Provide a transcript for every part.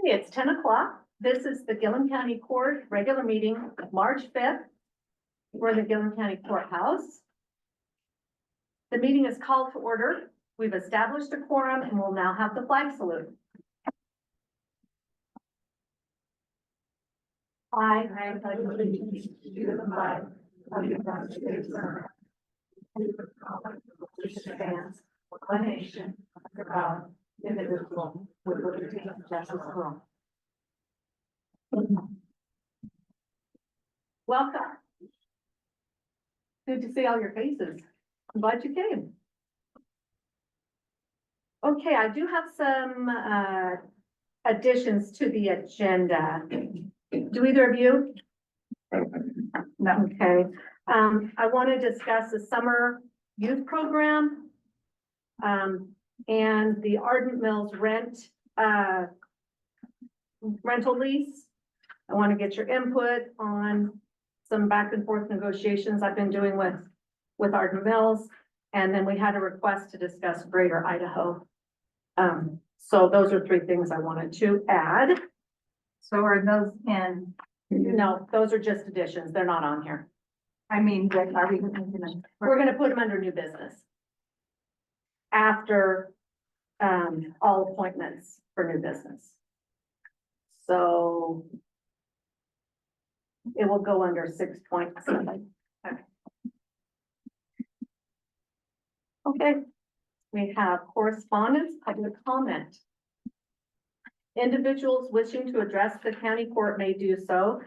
It's 10 o'clock. This is the Gilliam County Court regular meeting, March 5th. We're in the Gilliam County Courthouse. The meeting is called to order. We've established a quorum and we'll now have the flag salute. I pledge allegiance to the flag of the United States of America, and to the republic which stands one nation under God, indivisible, with liberty and justice for all. Welcome. Good to see all your faces. I'm glad you came. Okay, I do have some additions to the agenda. Do either of you? No. Okay. I want to discuss the summer youth program and the Ardent Mills rental lease. I want to get your input on some back and forth negotiations I've been doing with Ardent Mills. And then we had a request to discuss Greater Idaho. So those are three things I wanted to add. So are those in? No, those are just additions. They're not on here. I mean, are we? We're gonna put them under new business. After, all appointments for new business. So it will go under 6.7. Okay, we have correspondence, public comment. Individuals wishing to address the county court may do so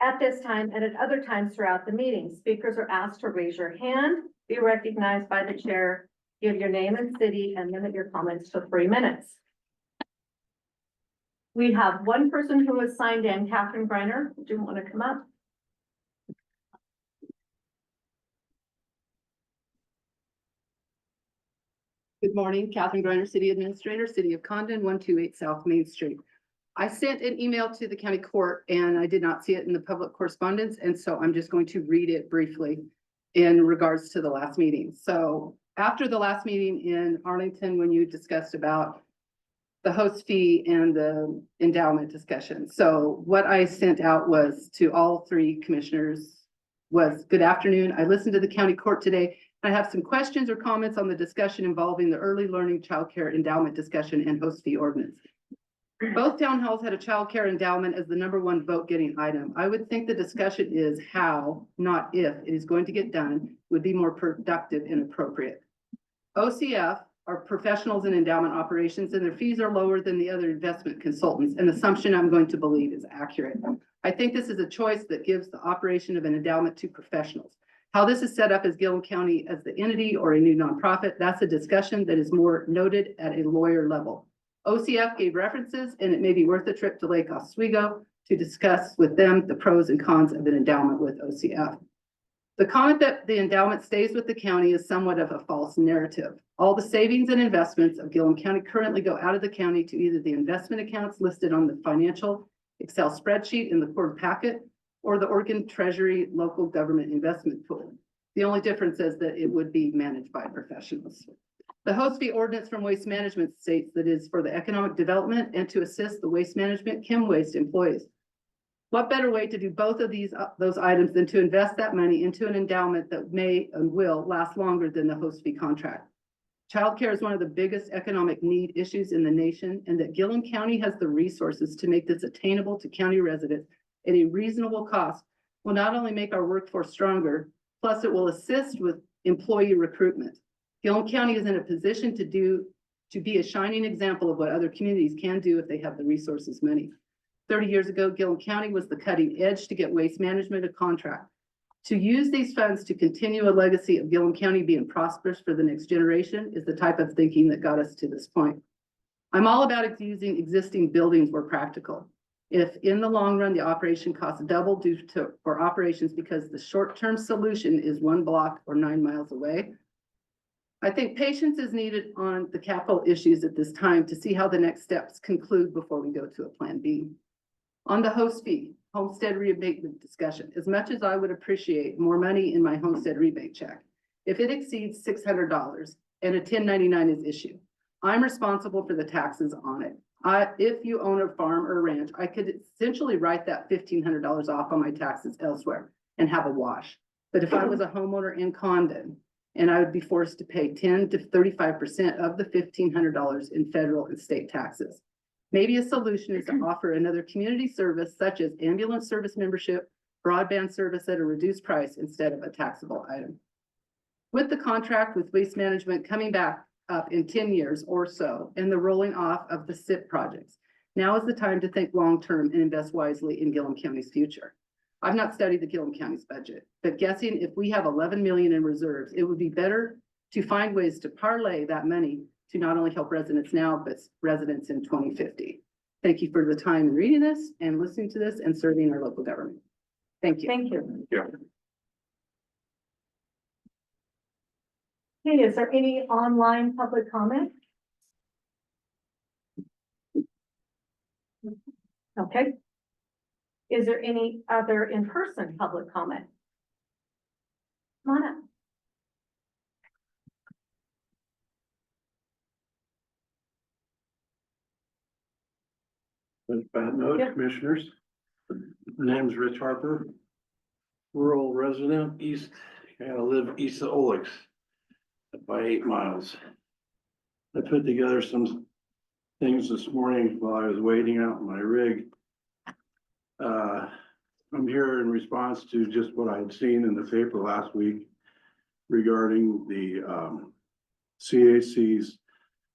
at this time and at other times throughout the meeting. Speakers are asked to raise your hand, be recognized by the chair, give your name and city, and limit your comments to 3 minutes. We have one person who has signed in, Catherine Greiner. Do you want to come up? Good morning, Catherine Greiner, City Administrator, City of Condon, 128 South Main Street. I sent an email to the county court and I did not see it in the public correspondence. And so I'm just going to read it briefly in regards to the last meeting. So after the last meeting in Arlington, when you discussed about the host fee and the endowment discussion. So what I sent out was to all three commissioners was, good afternoon. I listened to the county court today. I have some questions or comments on the discussion involving the early learning childcare endowment discussion and host fee ordinance. Both town halls had a childcare endowment as the #1 vote getting item. I would think the discussion is how, not if, it is going to get done would be more productive and appropriate. OCF are professionals in endowment operations and their fees are lower than the other investment consultants, an assumption I'm going to believe is accurate. I think this is a choice that gives the operation of an endowment to professionals. How this is set up as Gilliam County as the entity or a new nonprofit, that's a discussion that is more noted at a lawyer level. OCF gave references and it may be worth a trip to Lake Oswego to discuss with them the pros and cons of an endowment with OCF. The comment that the endowment stays with the county is somewhat of a false narrative. All the savings and investments of Gilliam County currently go out of the county to either the investment accounts listed on the financial Excel spreadsheet in the court packet or the Oregon Treasury local government investment pool. The only difference is that it would be managed by professionals. The host fee ordinance from Waste Management states that it is for the economic development and to assist the waste management chem waste employees. What better way to do both of those items than to invest that money into an endowment that may and will last longer than the host fee contract? Childcare is one of the biggest economic need issues in the nation, and that Gilliam County has the resources to make this attainable to county residents at a reasonable cost will not only make our workforce stronger, plus it will assist with employee recruitment. Gilliam County is in a position to be a shining example of what other communities can do if they have the resources money. 30 years ago, Gilliam County was the cutting edge to get waste management a contract. To use these funds to continue a legacy of Gilliam County being prosperous for the next generation is the type of thinking that got us to this point. I'm all about using existing buildings where practical. If in the long run, the operation costs double for operations because the short-term solution is 1 block or 9 miles away, I think patience is needed on the capital issues at this time to see how the next steps conclude before we go to a plan B. On the host fee, homestead rebate discussion, as much as I would appreciate more money in my homestead rebate check, if it exceeds $600 and a 1099 is issued, I'm responsible for the taxes on it. If you own a farm or ranch, I could essentially write that $1,500 off on my taxes elsewhere and have a wash. But if I was a homeowner in Condon, and I would be forced to pay 10 to 35% of the $1,500 in federal and state taxes. Maybe a solution is to offer another community service such as ambulance service membership, broadband service at a reduced price instead of a taxable item. With the contract with Waste Management coming back up in 10 years or so, and the rolling off of the SIP projects, now is the time to think long-term and invest wisely in Gilliam County's future. I've not studied the Gilliam County's budget, but guessing if we have 11 million in reserves, it would be better to find ways to parlay that money to not only help residents now, but residents in 2050. Thank you for the time in reading this and listening to this and serving our local government. Thank you. Thank you. Yeah. Hey, is there any online public comment? Okay. Is there any other in-person public comment? Come on up. Bad note, Yeah. commissioners. My name's Rich Harper. Rural resident, I live east of Olex by 8 miles. I put together some things this morning while I was waiting out in my rig. I'm here in response to just what I had seen in the paper last week regarding the CAC's,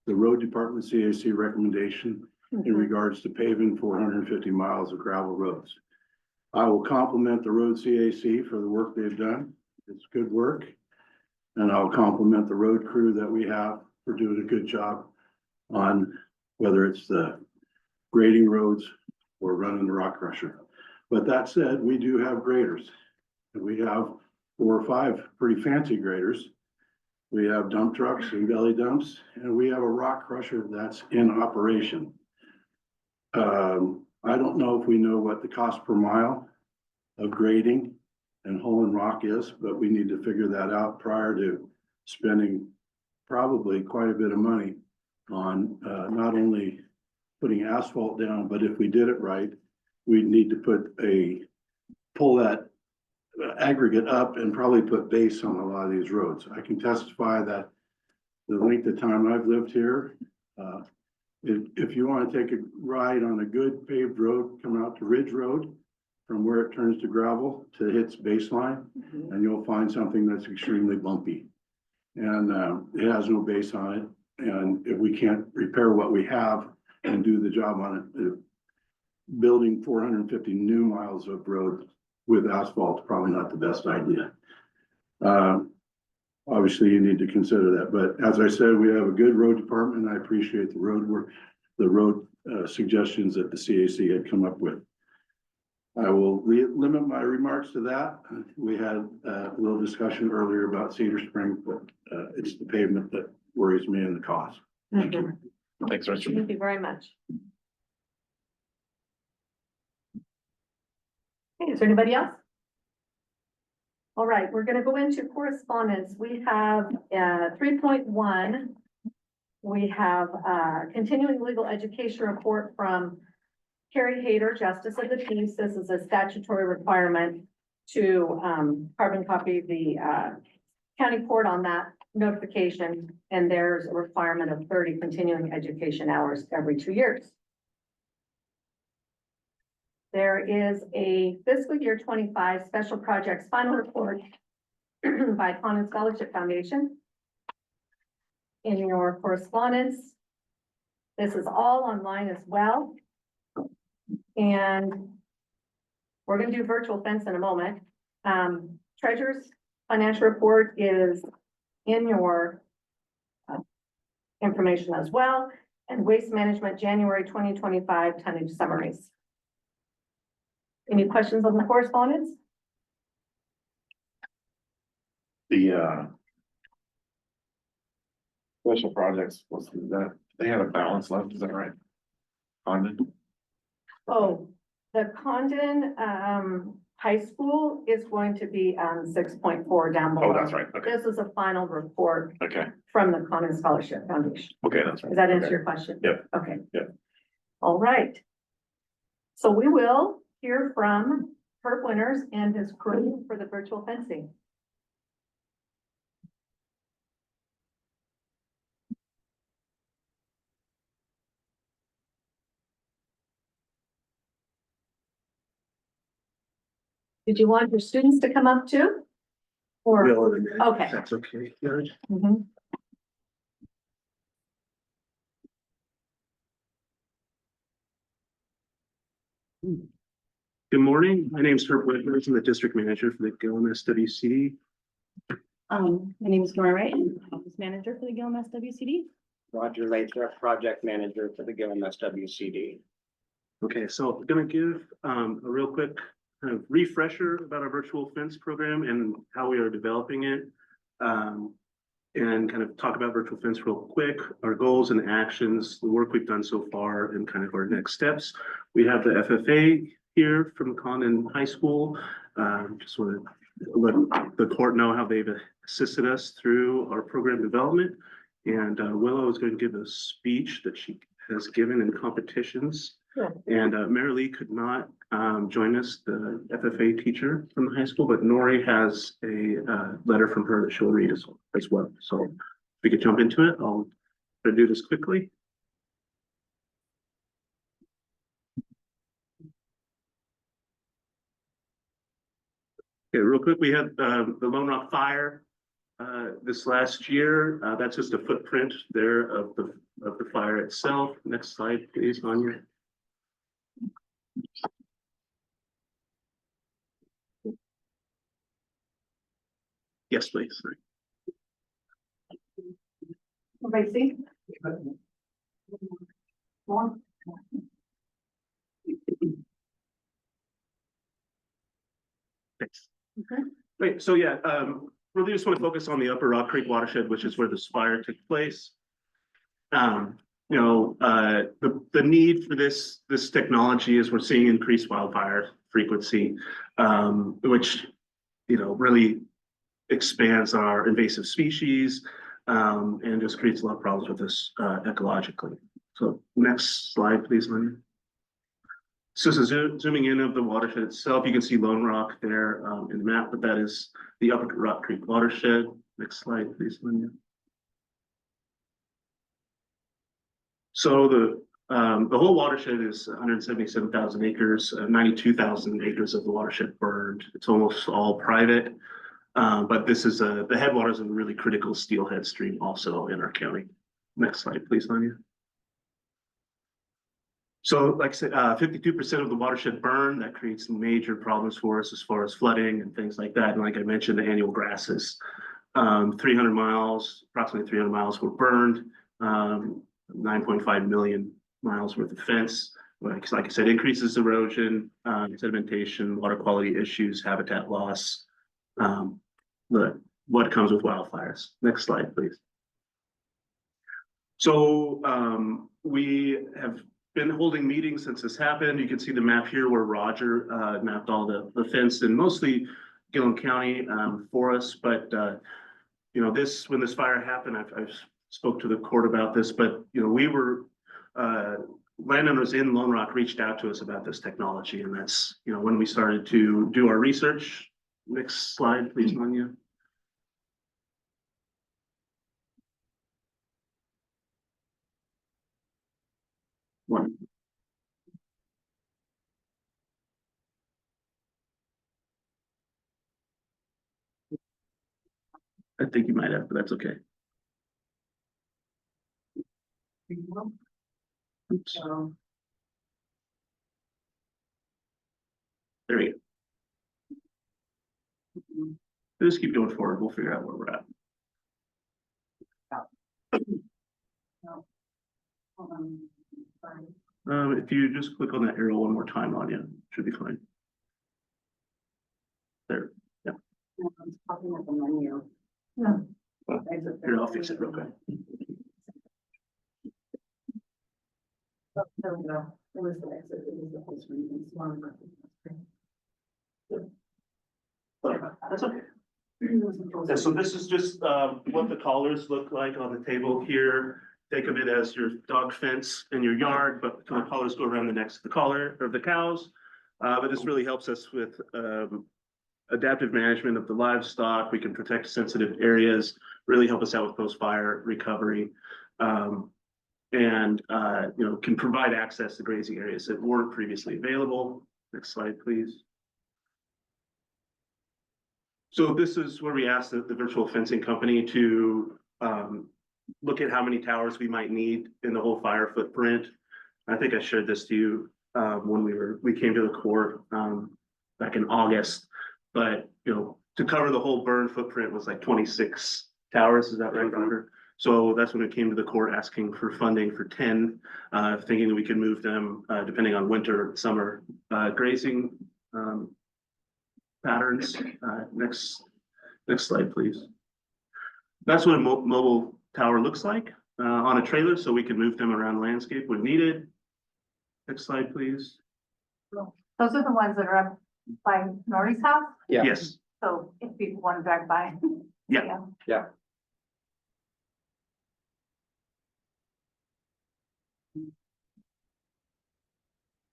the road department CAC recommendation in regards to paving 450 miles of gravel roads. I will compliment the road CAC for the work they've done. It's good work. And I'll compliment the road crew that we have for doing a good job on whether it's the grading roads or running the rock crusher. But that said, we do have graders. And we have 4 or 5 pretty fancy graders. We have dump trucks and belly dumps, and we have a rock crusher that's in operation. I don't know if we know what the cost per mile of grading and hauling rock is, but we need to figure that out prior to spending probably quite a bit of money on not only putting asphalt down, but if we did it right, we'd need to pull that aggregate up and probably put base on a lot of these roads. I can testify that the length of time I've lived here, if you want to take a ride on a good paved road, come out to Ridge Road from where it turns to gravel to its baseline, and you'll find something that's extremely bumpy. And it has no base on it. And if we can't repair what we have and do the job on it, building 450 new miles of road with asphalt is probably not the best idea. Obviously, you need to consider that. But as I said, we have a good road department. I appreciate the road work, the road suggestions that the CAC had come up with. I will limit my remarks to that. We had a little discussion earlier about Cedar Spring, but it's the pavement that worries me and the cost. Thank you. Thanks, Richard. Thank you very much. Hey, is there anybody else? All right, we're gonna go into correspondence. We have 3.1. We have continuing legal education report from Kari, Hayter, Justice of the Peace. This is a statutory requirement to carbon copy the county court on that notification, and there's a requirement of 30 continuing education hours every 2 years. There is a fiscal year 25 special projects final report by Condon Scholarship Foundation in your correspondence. This is all online as well. And we're going to do virtual fence in a moment. Treasurer's financial report is in your information as well. And Waste Management January 2025 tonnage summaries. Any questions on the correspondence? The special projects, was that, they had a balance left, is that right? Condon? Oh, the Condon high school is going to be 6.4 down below. Oh, that's right, okay, This is a final report okay, from the Condon Scholarship Foundation. okay, that's right. Does that answer Okay. your question? Yep. Okay. Yep. All right. So we will hear from Kurt Winters and his crew for the virtual fencing. Did you want your students to come up too? Or, okay. That's okay. Good. Mhm. Good morning. My name is Herb Whitmer. I'm the district manager for the Gilliam SWCD. My name is Nora Wright, and I'm office manager for the Gilliam SWCD. Roger Lathra, project manager for the Gilliam SWCD. Okay, so I'm gonna give a real quick kind of refresher about our virtual fence program and how we are developing it. And kind of talk about virtual fence real quick, our goals and actions, the work we've done so far, and kind of our next steps. We have the FFA here from Condon High School. Just want to let the court know how they've assisted us through our program development. And Willow is going to give a speech that she has given in competitions. Yeah. And Mary Lee could not join us, the FFA teacher from the high school, but Nori has a letter from her that she'll read as well. So if we could jump into it, I'll try to do this quickly. Okay, real quick, we had the Lone Rock Fire this last year. That's just a footprint there of the fire itself. Next slide, please, Anya. Yes, please. Everybody see? More? Thanks. Okay. Great, so yeah, really just want to focus on the Upper Rock Creek watershed, which is where this fire took place. The need for this technology is we're seeing increased wildfire frequency, which, really expands our invasive species, and just creates a lot of problems with us ecologically. So next slide, please, Linda. So zooming in of the watershed itself, you can see Lone Rock there in the map, but that is the Upper Rock Creek watershed. Next slide, please, Linda. So the whole watershed is 177,000 acres, 92,000 acres of the watershed burned. It's almost all private, but this is the headwaters of a really critical steelhead stream also in our county. Next slide, please, Anya. So like I said, 52% of the watershed burn. That creates major problems for us as far as flooding and things like that. And like I mentioned, the annual grasses, 300 miles, approximately 300 miles were burned, 9.5 million miles worth of fence. Like I said, increases erosion, sedimentation, water quality issues, habitat loss, what comes with wildfires. Next slide, please. So we have been holding meetings since this happened. You can see the map here where Roger mapped all the fence in mostly Gilliam County for us. But when this fire happened, I've spoke to the court about this, but we were landowners in Lone Rock reached out to us about this technology, and that's when we started to do our research. Next slide, please, Manya. One. I think you might have, but that's okay. Oops. There we go. Just keep going forward. We'll figure out where we're at. If you just click on that arrow one more time, Anya, should be fine. There. Yeah. It's popping up the menu. No. Here, I'll fix it real quick. There we go. It was the exit. It was the whole screen. It's one. That's okay. Yeah, so this is just what the collars look like on the table here. think of it as your dog fence in your yard, but the collars go around the necks of the collar of the cows. But this really helps us with adaptive management of the livestock. We can protect sensitive areas, really help us out with post-fire recovery. And can provide access to grazing areas that weren't previously available. Next slide, please. So this is where we asked the virtual fencing company to look at how many towers we might need in the whole fire footprint. I think I shared this to you when we came to the court back in August. But to cover the whole burn footprint was like 26 towers. Is that right, Roger? So that's when it came to the court asking for funding for 10, thinking that we could move them depending on winter, summer grazing patterns. Next slide, please. That's what a mobile tower looks like on a trailer, so we can move them around landscape when needed. Next slide, please. Those are the ones that are up by Nori's house, Yeah. Yes. so if people want to drive by. Yeah. Yeah.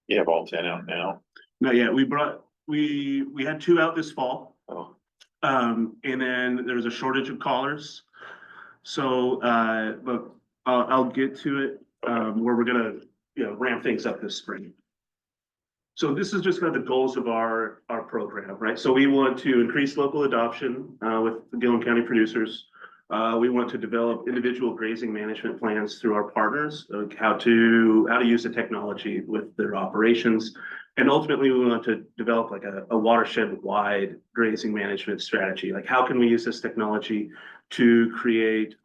You have all 10 out now. No, yeah, we had 2 out this fall. Oh, And then there was a shortage of collars. So, but I'll get to it, where we're gonna, ramp things up this spring. So this is just kind of the goals of our program, right? So we want to increase local adoption, with the Gilliam County producers. We want to develop individual grazing management plans through our partners, like how to use the technology with their operations. And ultimately, we want to develop like a watershed-wide grazing management strategy. Like, how can we use this technology to create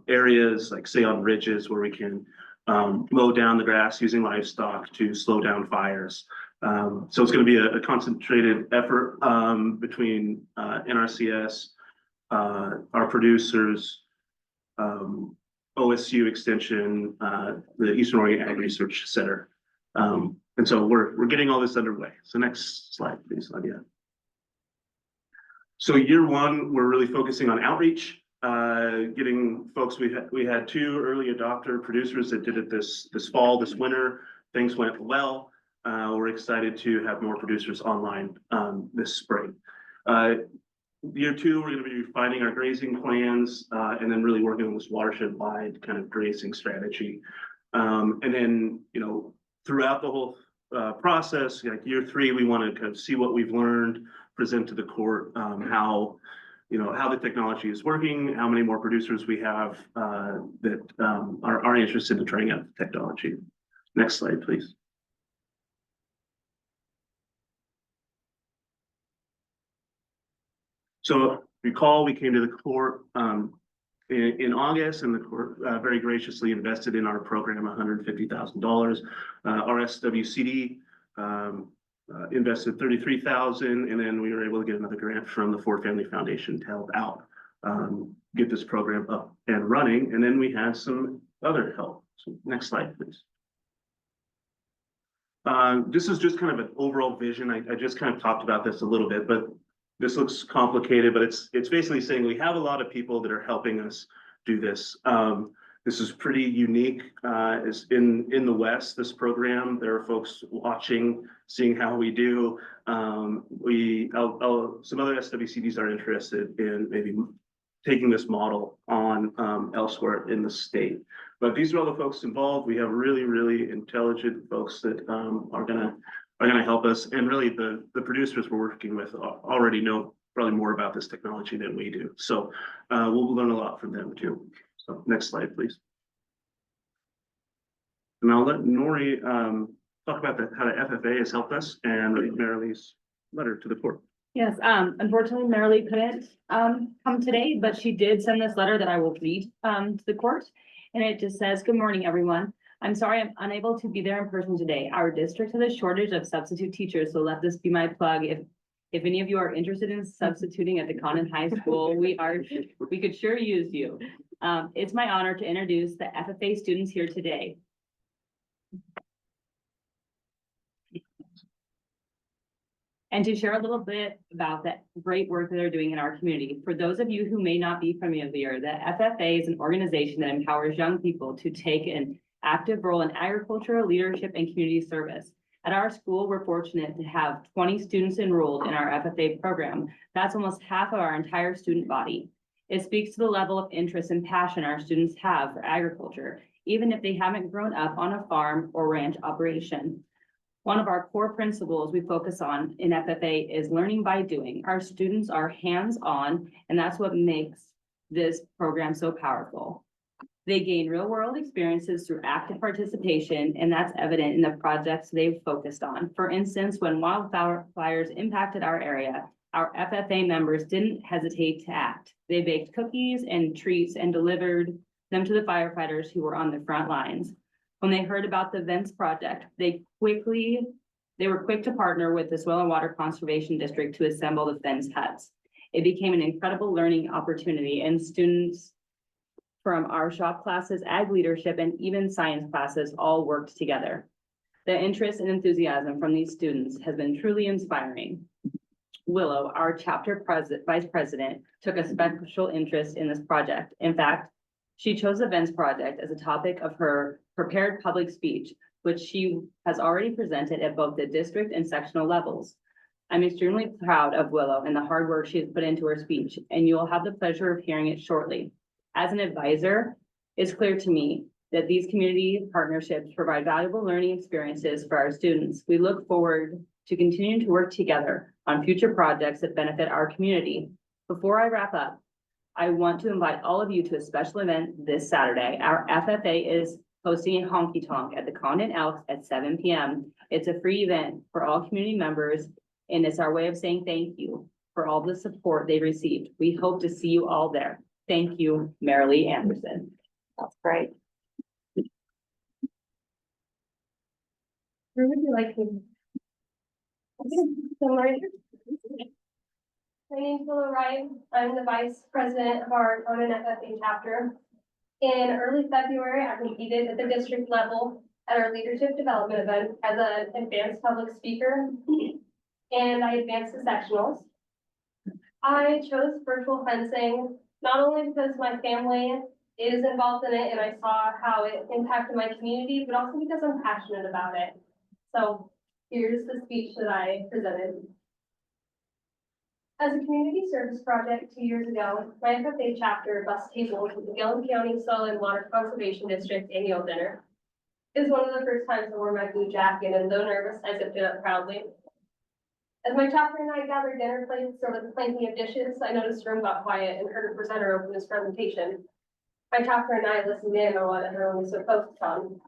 areas, like say on ridges, where we can mow down the grass using livestock to slow down fires. So it's going to be a concentrated effort between NRCS, our producers, OSU Extension, the Eastern Oregon Ag Research Center. And so we're getting all this underway. So next slide, please, Nadia. So year 1, we're really focusing on outreach, getting folks. We had 2 early adopter producers that did it this fall, this winter. Things went well. We're excited to have more producers online this spring. Year 2, we're going to be refining our grazing plans and then really working on this watershed-wide kind of grazing strategy. And then, throughout the whole process, like year 3, we want to kind of see what we've learned, present to the court how the technology is working, how many more producers we have that are interested in trying out the technology. Next slide, please. So recall, we came to the court in August, and the court very graciously invested in our program $150,000. Our SWCD invested $33,000, and then we were able to get another grant from the Ford Family Foundation to help out get this program up and running. And then we had some other help. So next slide, please. This is just kind of an overall vision. I just kind of talked about this a little bit, but this looks complicated, but it's basically saying we have a lot of people that are helping us do this. This is pretty unique. Is in the West, this program. There are folks watching, seeing how we do. Some other SWCDs are interested in maybe taking this model on elsewhere in the state. But these are all the folks involved. We have really, really intelligent folks that are gonna help us, and really the producers we're working with already know probably more about this technology than we do. So we'll learn a lot from them too. So next slide, please. And I'll let Nori talk about how the FFA has helped us and read Marilee's letter to the court. Yes, unfortunately, Marilee couldn't come today, but she did send this letter that I will read to the court. And it just says, "Good morning, everyone. I'm sorry I'm unable to be there in person today. Our district has a shortage of substitute teachers, so let this be my plug. If any of you are interested in substituting at the Condon High School, we could sure use you. It's my honor to introduce the FFA students here today. " 'Cause and to share a little bit about the great work that they're doing in our community. For those of you who may not be familiar, the FFA is an organization that empowers young people to take an active role in agricultural leadership and community service. At our school, we're fortunate to have 20 students enrolled in our FFA program. That's almost half of our entire student body. It speaks to the level of interest and passion our students have for agriculture, even if they haven't grown up on a farm or ranch operation. One of our core principles we focus on in FFA is learning by doing. Our students are hands-on, and that's what makes this program so powerful. They gain real-world experiences through active participation, and that's evident in the projects they've focused on. For instance, when wildfires impacted our area, our FFA members didn't hesitate to act. They baked cookies and treats and delivered them to the firefighters who were on the front lines. When they heard about the Vents project, they were quick to partner with the Soil and Water Conservation District to assemble the fence huts. It became an incredible learning opportunity, and students from our shop classes, ag leadership, and even science classes all worked together. The interest and enthusiasm from these students has been truly inspiring. Willow, our chapter vice president, took a special interest in this project. In fact, she chose the Vents project as a topic of her prepared public speech, which she has already presented at both the district and sectional levels. I'm extremely proud of Willow and the hard work she has put into her speech, and you will have the pleasure of hearing it shortly. As an advisor, it's clear to me that these community partnerships provide valuable learning experiences for our students. We look forward to continuing to work together on future projects that benefit our community. Before I wrap up, I want to invite all of you to a special event this Saturday. Our FFA is hosting a honky tonk at the Condon Elks at 7 p.m. It's a free event for all community members, and it's our way of saying thank you for all the support they received. We hope to see you all there. Thank you, Marilee Anderson. That's great. Where would you like to? My name's Willow Ryan. I'm the vice president of our Condon FFA chapter. In early February, I competed at the district level at our leadership development event as an advanced public speaker, and I advanced to sectionals. I chose virtual fencing not only because my family is involved in it and I saw how it impacted my community, but also because I'm passionate about it. So here's the speech that I presented. As a community service project 2 years ago, my FFA chapter bussed tables with the Gilliam County Soil and Water Conservation District annual dinner. It was one of the first times I wore my blue jacket, and though nervous, I zipped it up proudly. As my chapter and I gathered dinner plates over the plenty of dishes, I noticed the room got quiet and heard a presenter open his presentation. My chapter and I listened in on what everyone was so focused on.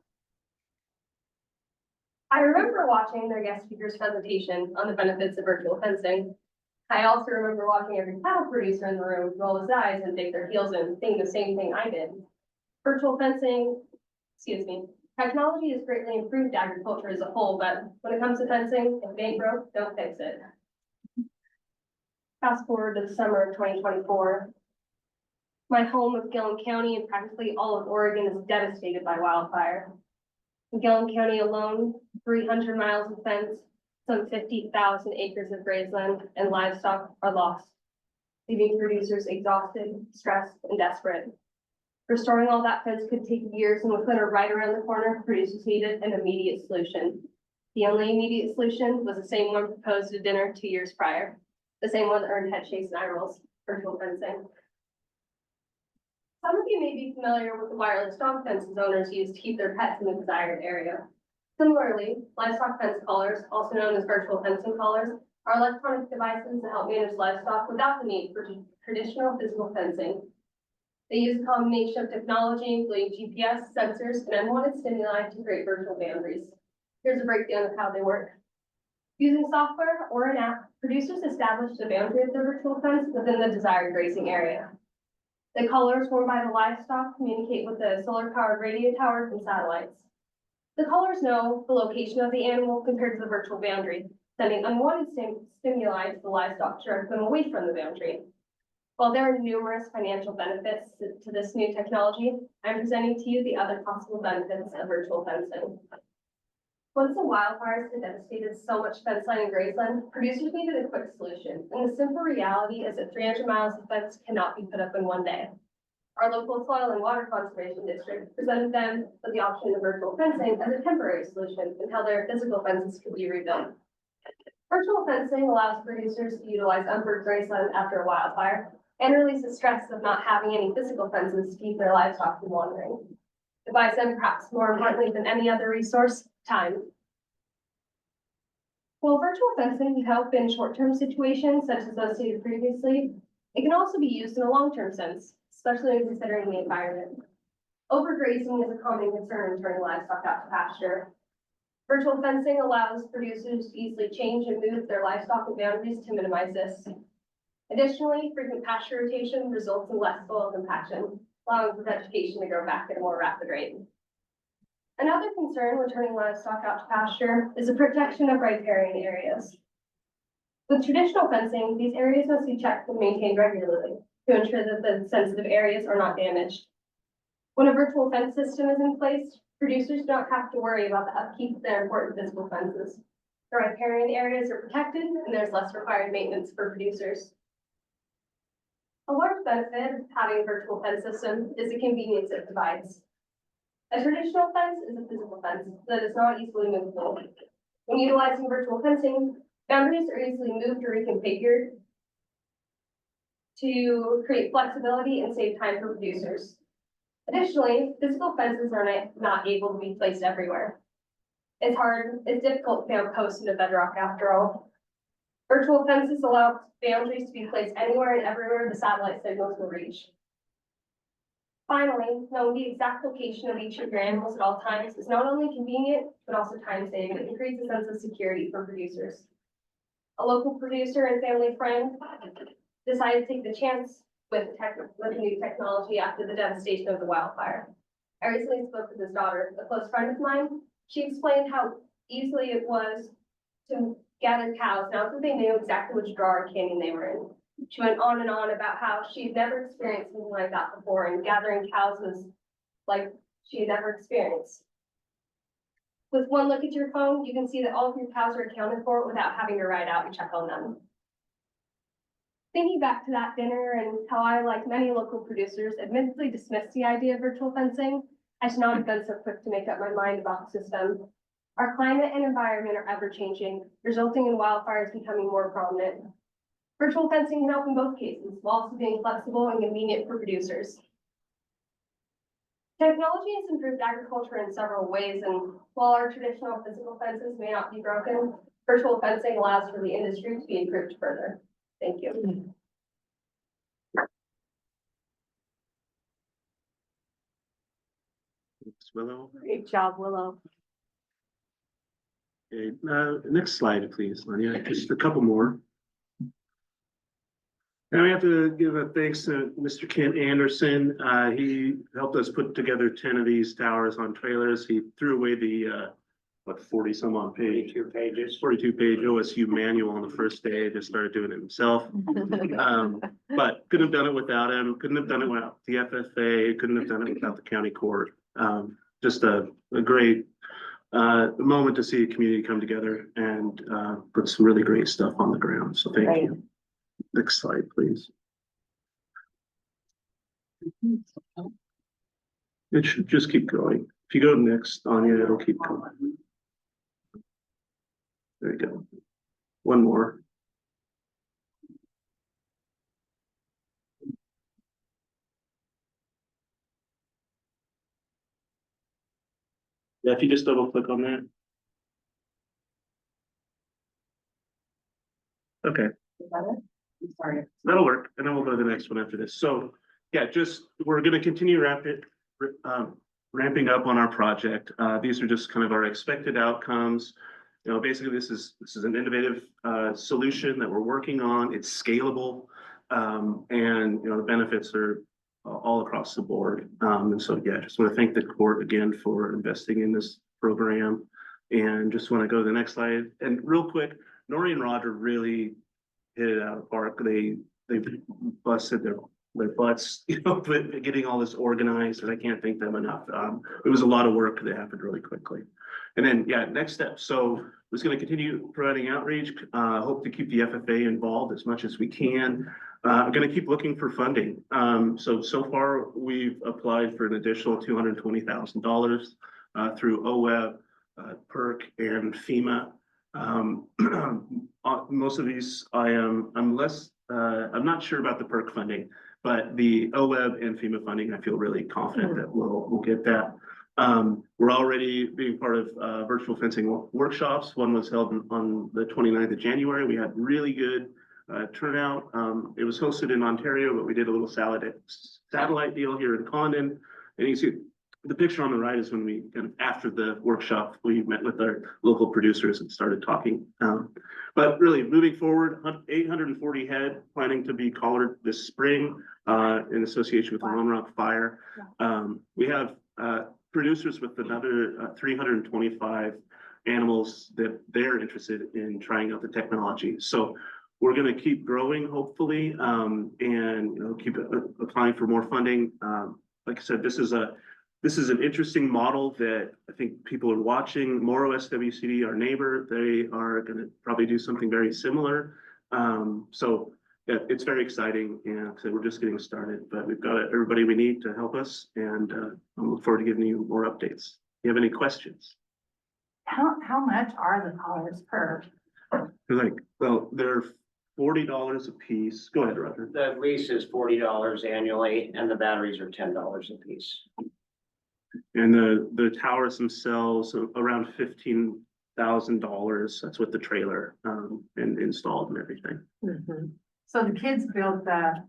I remember watching their guest speaker's presentation on the benefits of virtual fencing. I also remember watching every cattle producer in the room roll his eyes and dig their heels in, thinking the same thing I did. Technology has greatly improved agriculture as a whole, but when it comes to fencing, if it ain't broke, don't fix it. Fast forward to the summer of 2024. My home of Gilliam County and practically all of Oregon is devastated by wildfire. In Gilliam County alone, 300 miles of fence, some 50,000 acres of grazeland, and livestock are lost, leaving producers exhausted, stressed, and desperate. Restoring all that fence could take years, and with winter right around the corner, producers needed an immediate solution. The only immediate solution was the same one proposed at dinner 2 years prior, the same one that earned head chase and eye rolls, virtual fencing. Some of you may be familiar with the wireless dog fences owners use to keep their pets in the desired area. Similarly, livestock fence collars, also known as virtual fencing collars, are electronic devices that help manage livestock without the need for traditional physical fencing. They use a combination of technology, including GPS, sensors, and unwanted stimuli to create virtual boundaries. Here's a breakdown of how they work. Using software or an app, producers establish the boundary of the virtual fence within the desired grazing area. The collars formed by the livestock communicate with the solar-powered radio towers and satellites. The collars know the location of the animal compared to the virtual boundary, sending unwanted stimuli to the livestock to direct them away from the boundary. While there are numerous financial benefits to this new technology, I'm presenting to you the other possible benefits of virtual fencing. Once the wildfires had devastated so much fence line and grazeland, producers needed a quick solution, and the simple reality is that 300 miles of fence cannot be put up in one day. Our local soil and water conservation district presented them with the option of virtual fencing as a temporary solution until their physical fences could be rebuilt. Virtual fencing allows producers to utilize unburdened grazeland after a wildfire and release the stress of not having any physical fences to keep their livestock from wandering. It buys them, perhaps more importantly than any other resource, time. While virtual fencing can help in short-term situations such as those stated previously, it can also be used in a long-term sense, especially when considering the environment. Overgrazing is a common concern in turning livestock out to pasture. Virtual fencing allows producers to easily change and move their livestock boundaries to minimize this. Additionally, frequent pasture rotation results in less soil compaction, allowing for vegetation to grow back at a more rapid rate. Another concern when turning livestock out to pasture is the protection of riparian areas. With traditional fencing, these areas must be checked and maintained regularly to ensure that the sensitive areas are not damaged. When a virtual fence system is in place, producers don't have to worry about the upkeep of their important physical fences. The riparian areas are protected and there's less required maintenance for producers. A large benefit of having a virtual fence system is the convenience it provides. A traditional fence is a physical fence that is not easily movable. When utilizing virtual fencing, boundaries are easily moved or reconfigured to create flexibility and save time for producers. Additionally, physical fences are not able to be placed everywhere. It's difficult to nail posts into bedrock after all. Virtual fences allow boundaries to be placed anywhere and everywhere the satellite signals will reach. Finally, knowing the exact location of each of your animals at all times is not only convenient, but also time-saving. It creates a sense of security for producers. A local producer and family friend decided to take the chance with new technology after the devastation of the wildfire. I recently spoke with his daughter, a close friend of mine. She explained how easily it was to gather cows now that they knew exactly which drawer or canyon they were in. She went on and on about how she'd never experienced something like that before, and gathering cows was like she had never experienced. With one look at your phone, you can see that all of your cows are accounted for without having to ride out and check on them. Thinking back to that dinner and how I, like many local producers, admittedly dismissed the idea of virtual fencing, I should not have been so quick to make up my mind about the system. Our climate and environment are ever changing, resulting in wildfires becoming more prominent. Virtual fencing can help in both cases, while also being flexible and convenient for producers. Technology has improved agriculture in several ways, and while our traditional physical fences may not be broken, virtual fencing allows for the industry to be improved further. Thank you. Thanks, Willow. Great job, Willow. Okay, next slide, please, Lania. Just a couple more. And we have to give a thanks to Mr. Kent Anderson. He helped us put together 10 of these towers on trailers. He threw away the, 40 some odd page, 42 page OSU manual on the first day, just started doing it himself. But couldn't have done it without him, couldn't have done it without the FFA, couldn't have done it without the county court. Just a great moment to see a community come together and put some really great stuff on the ground. So thank you. Next slide, please. It should just keep going. If you go next, Anya, it'll keep going. There you go. One more. Yeah, if you just double click on that. Okay. I'm sorry. That'll work, and then we'll go to the next one after this. So, yeah, we're gonna continue ramping up on our project. These are just kind of our expected outcomes. You know, basically, this is an innovative solution that we're working on. It's scalable, and you know the benefits are all across the board. And so, yeah, just want to thank the court again for investing in this program, and just want to go to the next slide. And real quick, Nori and Roger really hit it out of the park. They busted their butts, you know, getting all this organized, and I can't thank them enough. It was a lot of work that happened really quickly. And then, yeah, next step. So was going to continue providing outreach, hope to keep the FFA involved as much as we can. I'm going to keep looking for funding. So far we've applied for an additional $220,000 through OWEB, PERC and FEMA. Most of these I'm not sure about the PERC funding, but the OWEB and FEMA funding, I feel really confident that we'll get that. We're already being part of virtual fencing workshops. One was held on the 29th of January. We had really good turnout. It was hosted in Ontario, but we did a little satellite deal here in Condon. And you see the picture on the right is when we kind of after the workshop, we met with our local producers and started talking. But really moving forward, 840 head planning to be collared this spring in association with the Lone Rock Fire. We have producers with another 325 animals that they're interested in trying out the technology. So we're going to keep growing, hopefully, and keep applying for more funding. Like I said, this is an interesting model that I think people are watching. Morrow SWCD, our neighbor, they are going to probably do something very similar. So yeah, it's very exciting, and so we're just getting started, but we've got everybody we need to help us, and I look forward to giving you more updates. Do you have any questions? How much are the collars per? They're $40 a piece. Go ahead, Roger. The lease is $40 annually and the batteries are $10 a piece. And the towers themselves are around $15,000. That's with the trailer and installed and everything. So the kids build the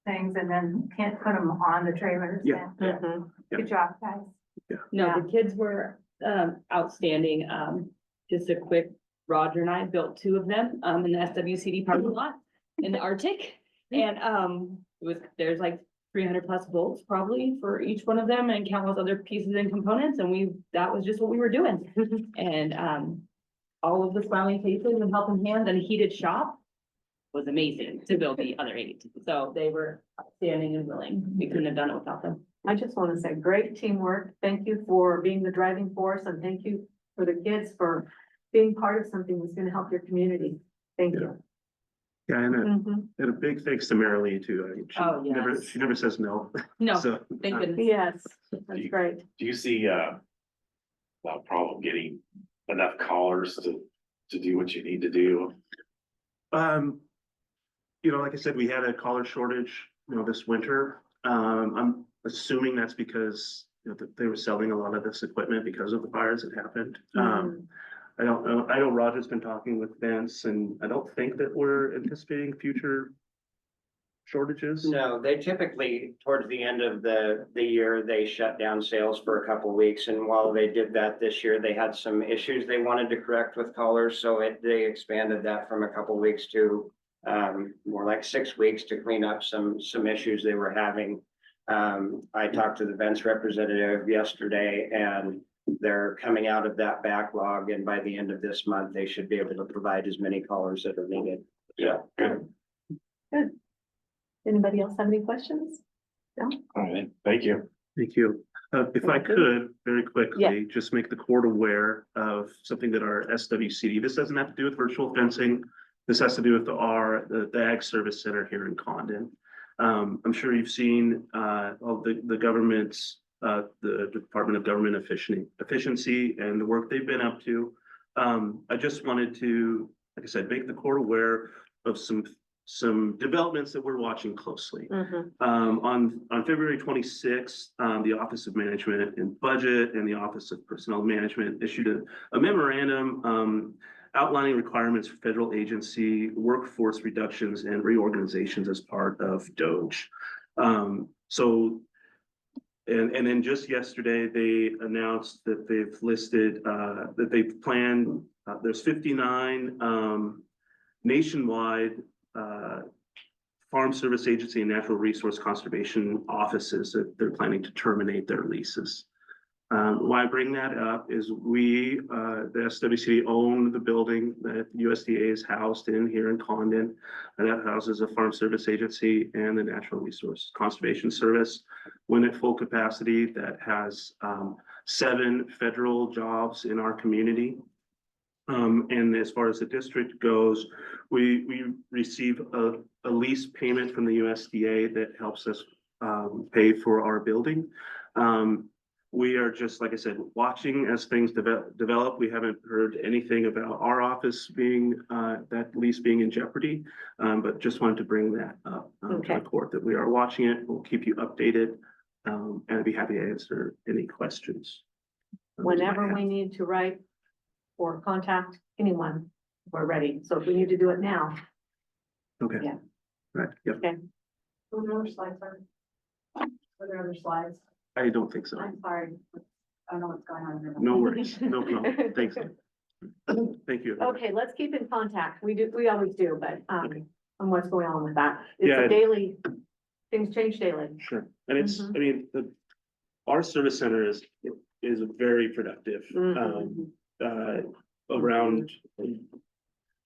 things and then can't put them on the trailers? Yeah. And- Good job, guys. No, the kids were outstanding. Just a quick, Roger and I built 2 of them in the SWCD parking lot in the Arctic. And there's like 300 plus volts probably for each one of them and countless other pieces and components. And that was just what we were doing. And all of the smiling faces and helping hands and a heated shop was amazing to build the other 8. So they were outstanding and willing. We couldn't have done it without them. I just want to say great teamwork. Thank you for being the driving force, and thank you for the kids for being part of something that's going to help your community. Thank you. Yeah, and a big thanks to Marilee too. I mean, she never says no. No, So, thank goodness. Yes, that's great. Do you see a problem getting enough callers to do what you need to do? Like I said, we had a collar shortage, this winter. I'm assuming that's because they were selling a lot of this equipment because of the fires that happened. I don't know. I know Roger's been talking with Vince, and I don't think that we're anticipating future shortages. No, they typically, towards the end of the year, they shut down sales for a couple weeks. And while they did that this year, they had some issues they wanted to correct with callers. So they expanded that from a couple weeks to more like 6 weeks to clean up some issues they were having. I talked to the Vince representative yesterday, and they're coming out of that backlog, and by the end of this month, they should be able to provide as many callers that are needed. Yeah, good. Good. Anybody else have any questions? All right, thank you. Thank you. If I could, very quickly, just make the court aware of something that our SWCD, this doesn't have to do with virtual fencing. This has to do with the Ag Service Center here in Condon. I'm sure you've seen all the government's, the Department of Government Efficiency and the work they've been up to. I just wanted to, like I said, make the court aware of some developments that we're watching closely. On February 26th, the Office of Management and Budget and the Office of Personnel Management issued a memorandum outlining requirements for federal agency workforce reductions and reorganizations as part of DOGE. And then just yesterday, they announced that they've listed, that they've planned, there's 59 nationwide Farm Service Agency and Natural Resource Conservation offices that they're planning to terminate their leases. Why I bring that up is we, the SWCD own the building that USDA is housed in here in Condon. And that houses a Farm Service Agency and the Natural Resource Conservation Service. When at full capacity, that has 7 federal jobs in our community. And as far as the district goes, we receive a lease payment from the USDA that helps us pay for our building. We are just, like I said, watching as things develop. We haven't heard anything about our office being, that lease being in jeopardy. But just wanted to bring that up to the court, that we are watching it. We'll keep you updated. And I'd be happy to answer any questions. Whenever we need to write or contact anyone, we're ready. So if we need to do it now. Okay. Yeah. Right, yep. Okay. What other slides are? Are there other slides? I don't think so. I'm sorry. I don't know what's going on here. No worries, no problem. Thanks. Thank you. everyone. Okay, let's keep in contact. We always do, but, on what's going on with that. It's Yeah. a daily, things change daily. Sure, and it's, Mhm. I mean, our service center is very productive. Mhm. Around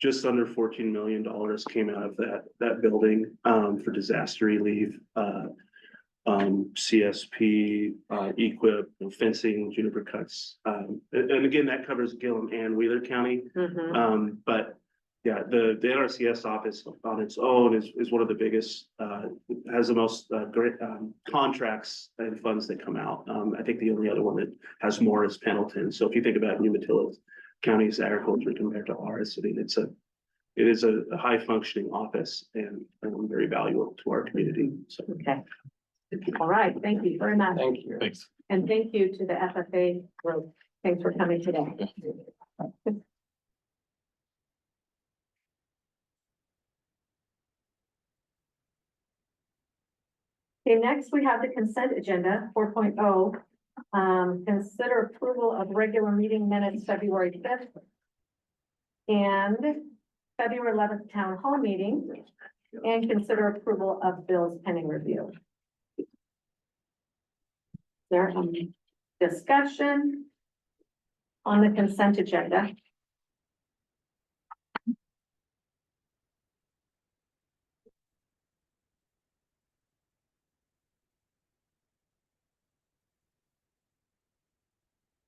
just under $14 million came out of that building, for disaster relief, CSP, equip, fencing, juniper cuts. And again, that covers Gilliam and Wheeler County. Mhm. But yeah, the NRCS office on its own is one of the biggest, has the most great contracts and funds that come out. I think the only other one that has more is Pendleton. So if you think about Umatilla County's agriculture compared to ours, I mean, it is a high functioning office and very valuable to our community. So Okay. All right, thank you very much. Thank you. Thanks. And thank you to the FFA group. Thanks for coming today. Okay, next we have the consent agenda 4.0. Consider approval of regular meeting minutes February 5th and February 11th town hall meeting, and consider approval of bills pending review. There any discussion on the consent agenda? I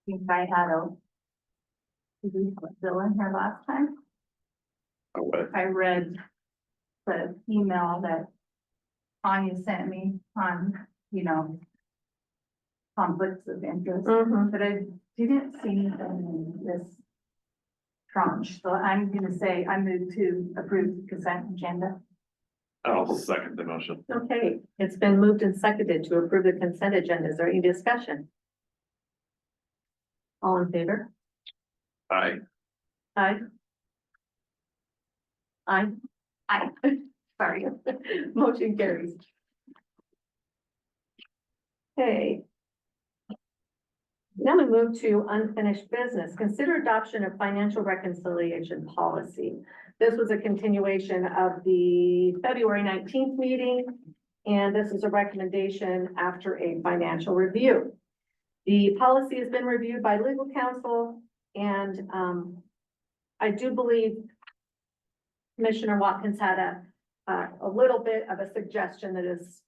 think I had did we have a bill in here last time? I read the email that Anya sent me on, conflicts of interest, Mhm. but I didn't see anything in this tranche, so I'm gonna say I move to approve the consent agenda. I'll second the motion. Okay, it's been moved and seconded to approve the consent agenda. Is there any discussion? All in favor? Aye. Aye. Aye. Aye. Sorry. Motion carries. Okay. Now we move to unfinished business. Consider adoption of financial reconciliation policy. This was a continuation of the February 19th meeting, and this is a recommendation after a financial review. The policy has been reviewed by legal counsel, and I do believe Commissioner Watkins had a little bit of a suggestion that is.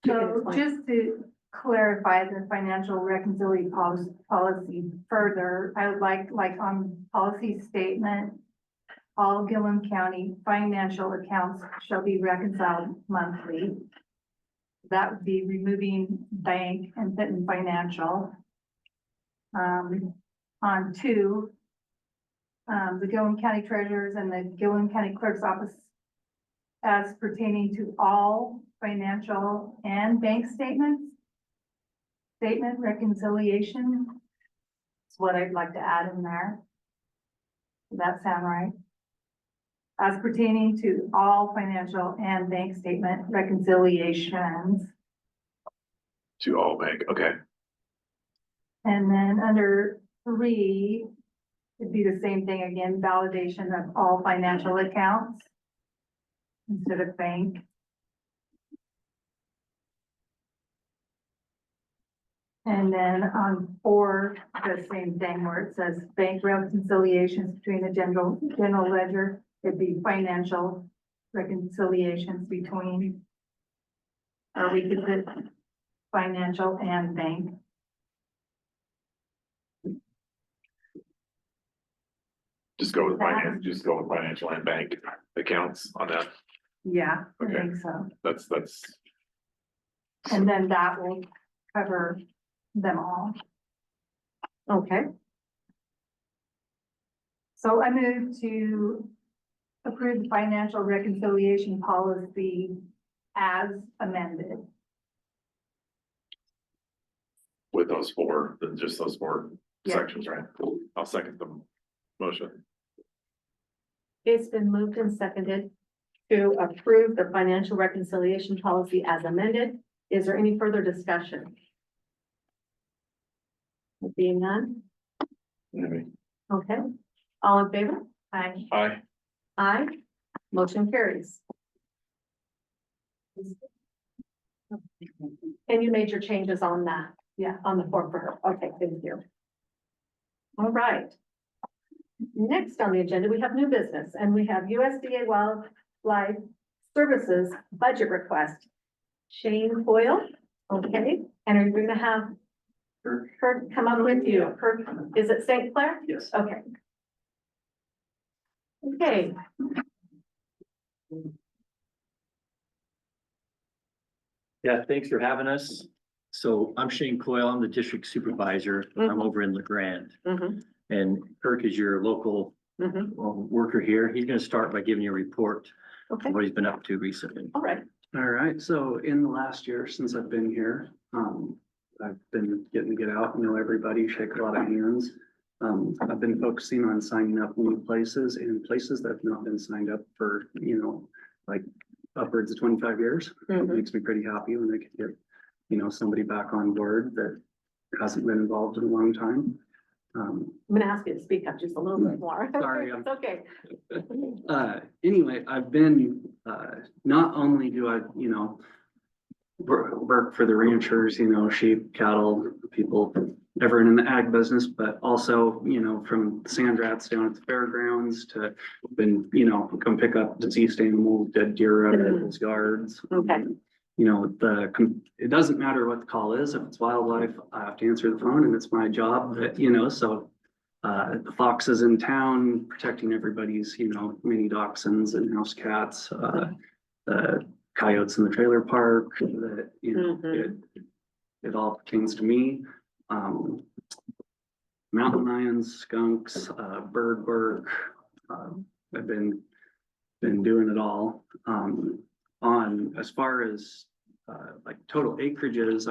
So just to clarify the financial reconciliation policy further, I would like on policy statement, all Gilliam County financial accounts shall be reconciled monthly. That would be removing bank and Fitton Financial. On 2, the Gilliam County Treasurers and the Gilliam County Clerk's Office as pertaining to all financial and bank statements. Statement reconciliation is what I'd like to add in there. Does that sound right? As pertaining to all financial and bank statement reconciliations. To all bank, okay. And then under 3, it'd be the same thing again, validation of all financial accounts instead of bank. And then on 4, the same thing where it says bank reconciliations between the general ledger, it'd be financial reconciliations between. Or we could put financial and bank. Just go with financial and bank accounts on that. Yeah, I Okay. think so. That's, And then that will cover them all. Okay, So I move to approve the financial reconciliation policy as amended. with those four, just those four Yeah. sections, right? I'll second the motion. it's been moved and seconded to approve the financial reconciliation policy as amended. Is there any further discussion? Being none, Anyway, okay, all in favor? Aye. aye. Aye, motion carries. And you made your changes on that? Yeah. On the form for her, okay, thank you. All right. Next on the agenda, we have new business, and we have USDA Wildlife Services budget request. Shane Koyle, okay, and are you gonna have her come up with you? Her, is it St. Clair? Yes. Okay. Okay, Yeah, thanks for having us. So I'm Shane Coyle, I'm the district supervisor. I'm over in LeGrand. mhm, And Kirk is your local mhm, worker here. He's gonna start by giving you a report okay, of what he's been up to recently. all right, All right, so in the last year since I've been here, I've been getting to get out, know everybody, shake a lot of hands. I've been focusing on signing up new places and places that have not been signed up for, like upwards of 25 years. It mhm. makes me pretty happy when I can get, somebody back on board that hasn't been involved in a long time. I'm gonna ask you to speak up just a little bit more. Sorry, It's okay. Anyway, I've been, not only do I, work for the ranchers, sheep, cattle, people, everyone in the ag business, but also, from sand rats down at the fairgrounds to been, come pick up deceased animals, dead deer out of people's yards. Okay. It doesn't matter what the call is. If it's wildlife, I have to answer the phone and it's my job that, so the foxes in town, protecting everybody's, mini dachshunds and house cats, the coyotes in the trailer park, that, it all pertains to me. Mountain lions, skunks, bird work, I've been doing it all. On as far as like total acreages,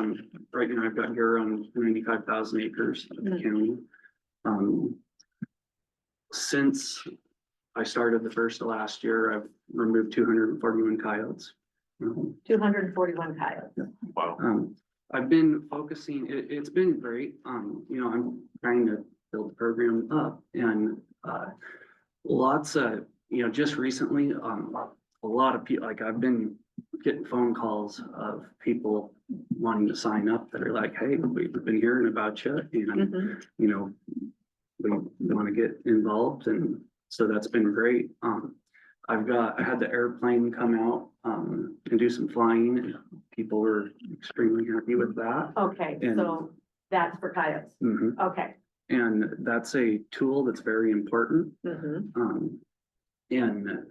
right now I've got here on 95,000 acres of the county. Since I started the first of last year, I've removed 241 coyotes. 241 coyotes. Wow. I've been focusing, it's been great. I'm trying to build the program up and lots of, just recently, a lot of people, like I've been getting phone calls of people wanting to sign up that are like, hey, we've been hearing about you and, Mhm. We want to get involved. And so that's been great. I had the airplane come out, and do some flying. People were extremely happy with that. Okay, And- so that's for coyotes. Mhm. Okay. And that's a tool that's very important. Mhm. And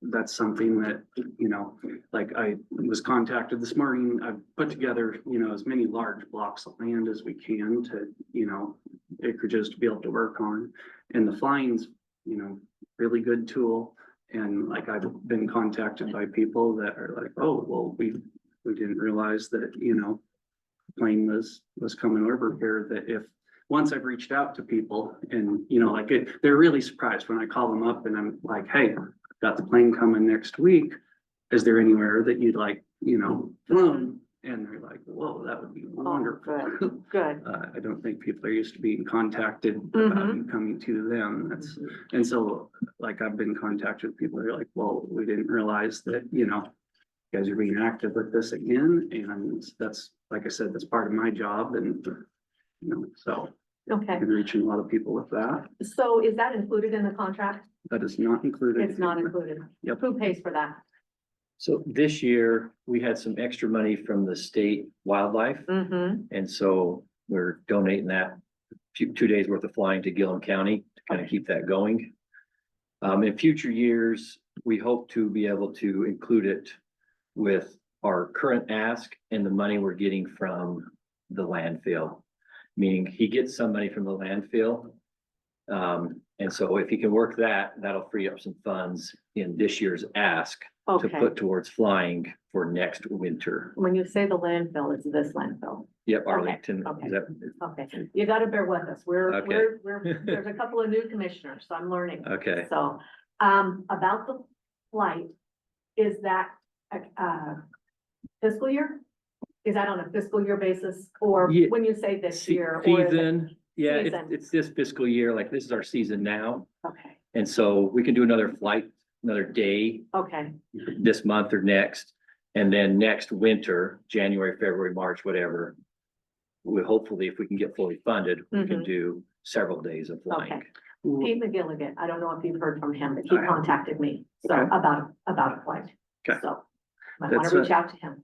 that's something that, like I was contacted this morning, I've put together, as many large blocks of land as we can to, acreages to be able to work on. And the flying's, really good tool. And like I've been contacted by people that are like, oh, well, we didn't realize that, plane was coming over here, that if once I've reached out to people and, they're really surprised when I call them up and I'm like, hey, I've got the plane coming next week. Is there anywhere that you'd like, flown? And they're like, whoa, that would be wonderful. Good. I don't think people are used to being contacted about Mhm. you coming to them. And so like I've been contacted with people that are like, well, we didn't realize that, you guys are being active with this again, and that's, like I said, that's part of my job, and, you know, so Okay, I'm reaching a lot of people with that. so is that included in the contract? That is not included. It's not included. Yep. Who pays for that? So this year, we had some extra money from the state wildlife, Mm-hmm. and so we're donating that 2 days worth of flying to Gilliam County to kind of keep that going. In future years, we hope to be able to include it with our current ask and the money we're getting from the landfill. Meaning he gets some money from the landfill. And so if he can work that, that'll free up some funds in this year's ask to Okay, put towards flying for next winter. when you say the landfill, it's this landfill. Yep, Arlington, okay. is that, Okay, you gotta bear with us. Okay. There's a couple of new commissioners, so I'm learning. okay. So, about the flight, is that a fiscal year? Is that on a fiscal year basis, or Ye- when you say this year? or is it- Season, yeah, Season. it's this fiscal year, like this is our season now. Okay, And so we can do another flight, another day okay, this month or next. And then next winter, January, February, March, whatever. We hopefully, if we can get fully funded, we can Mhm. do several days of flying. Okay. Pete McGilligan, I don't know if you've heard from him, but he I haven't. contacted me, so Okay. about a flight. Okay. So, I wanna That's reach out to him.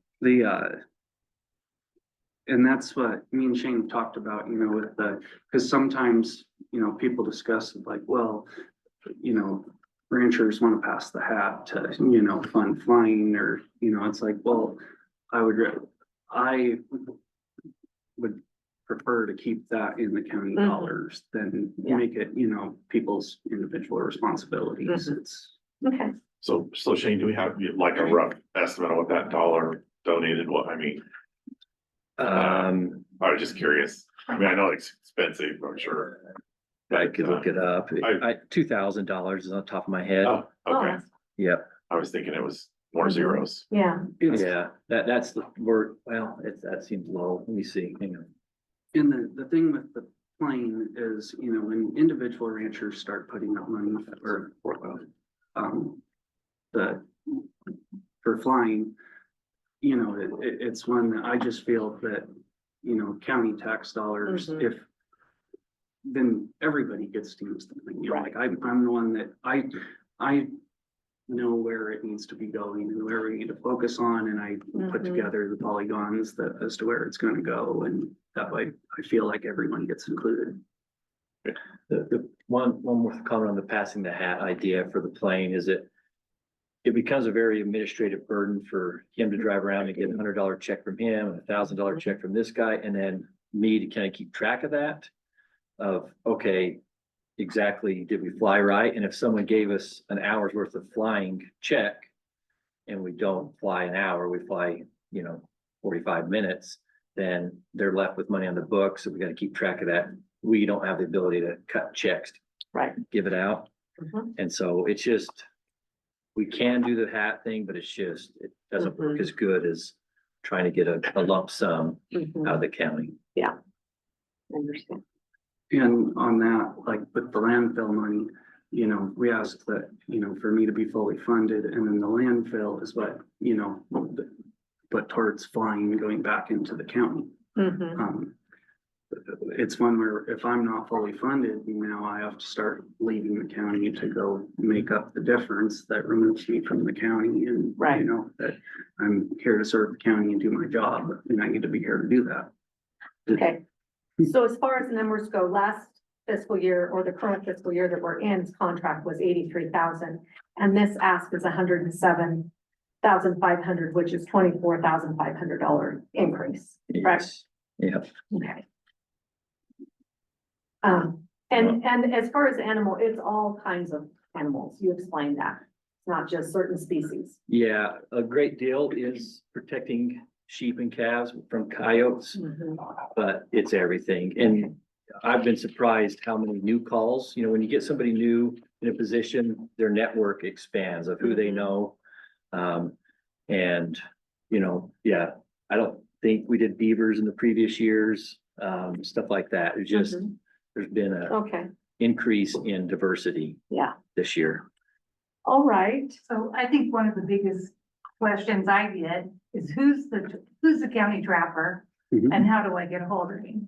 And that's what me and Shane talked about, you know, with because sometimes, you know, people discuss it like, well, you know, ranchers want to pass the hat to, you know, fund flying, or, you know, it's like, well, I would prefer to keep that in the county Mhm. dollars than Yeah. make it, you know, people's individual responsibilities. Mhm. It's, Okay, So Shane, do we have like a rough estimate of what that dollar donated, what, I mean, Um, I was just curious. I mean, I know it's expensive, I'm sure. I could look it up. $2,000 is on top of my head. Oh, oh, okay. that's- Yep, I was thinking it was more zeros. yeah, it's, yeah, that's the word, well, that seems low. Let me see, hang on. And the thing with the plane is, you know, when individual ranchers start putting up money or, for flying, you know, it's one that I just feel that, you know, county tax dollars, Mhm. then everybody gets to use the thing, you know, Right. like I'm the one that I know where it needs to be going and where we need to focus on, and I put Mhm. together the polygons that as to where it's gonna go, and that way I feel like everyone gets included. The one more comment on the passing the hat idea for the plane is that it becomes a very administrative burden for him to drive around and get $100 check from him and $1,000 check from this guy, and then me to kind of keep track of that. Of, okay, exactly, did we fly right? And if someone gave us an hour's worth of flying check and we don't fly an hour, we fly, 45 minutes, then they're left with money on the books. So we gotta keep track of that. We don't have the ability to cut checks, right. give it out. Mhm. And so it's just, we can do the hat thing, but it's just, it doesn't work Mhm. as good as trying to get a lump sum Mhm. out of the county. Understand. And on that, like with the landfill money, you know, we asked that, you know, for me to be fully funded, and then the landfill is what, you know, put towards flying going back into the county. Mhm. It's one where if I'm not fully funded, now I have to start leaving the county to go make up the difference that removes me from the county, and, Right. you know, that I'm here to serve the county and do my job, and I need to be here to do that. Okay, so as far as the numbers go, last fiscal year or the current fiscal year that we're in, contract was 83,000. And this ask is 107,500, which is $24,500 increase, correct? Yes. Yeah. Okay. And as far as animal, it's all kinds of animals. You explained that. It's not just certain species. Yeah, a great deal is protecting sheep and calves from coyotes, but it's everything. And I've been surprised how many new calls, when you get somebody new in a position, their network expands of who they know. And, yeah, I don't think we did beavers in the previous years, stuff like that. It's just, there's been a Okay, increase in diversity yeah, this year. all right. So I think one of the biggest questions I get is who's the county trapper Mhm. and how do I get a hold of him?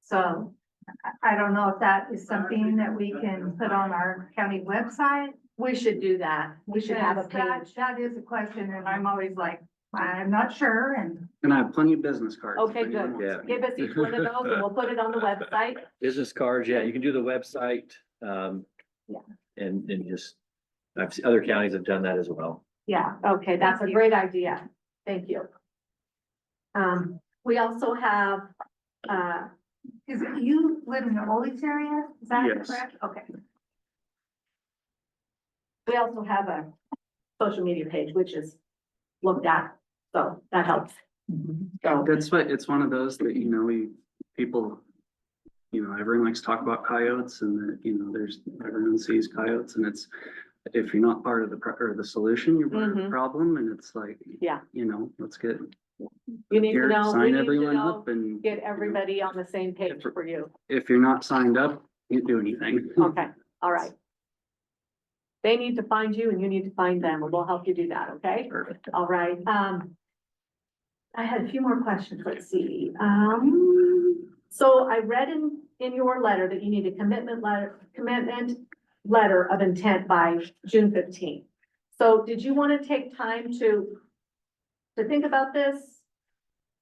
So I don't know if that is something that we can put on our county website. We should do that. We should have a Because page. that is a question and I'm always like, I'm not sure and. And I have plenty of business cards. if Okay, anyone good. wants Yeah. Give us each one of those and we'll put it on the website. Business cards, yeah, you can do the website. Yeah. And just, I've seen other counties have done that as well. Yeah, okay, that's a great idea. Thank you. We also have, Is it you live in the Ole's area? Is that Yes. correct? Okay. we also have a social media page, which is looked at, so that helps. So, That's what, it's one of those that, people, everyone likes to talk about coyotes and that, everyone sees coyotes and it's, if you're not part of the solution, you're part of the Mhm. problem and it's like, Yeah. let's get. you need to here, know, we sign need to everyone know, up and. get everybody on the same page for you. If you're not signed up, you can't do anything. Okay, all right. They need to find you and you need to find them, and we'll help you do that, okay? Perfect. All right, I had a few more questions, let's see. So I read in your letter that you need a commitment letter of intent by June 15th. So did you want to take time to think about this?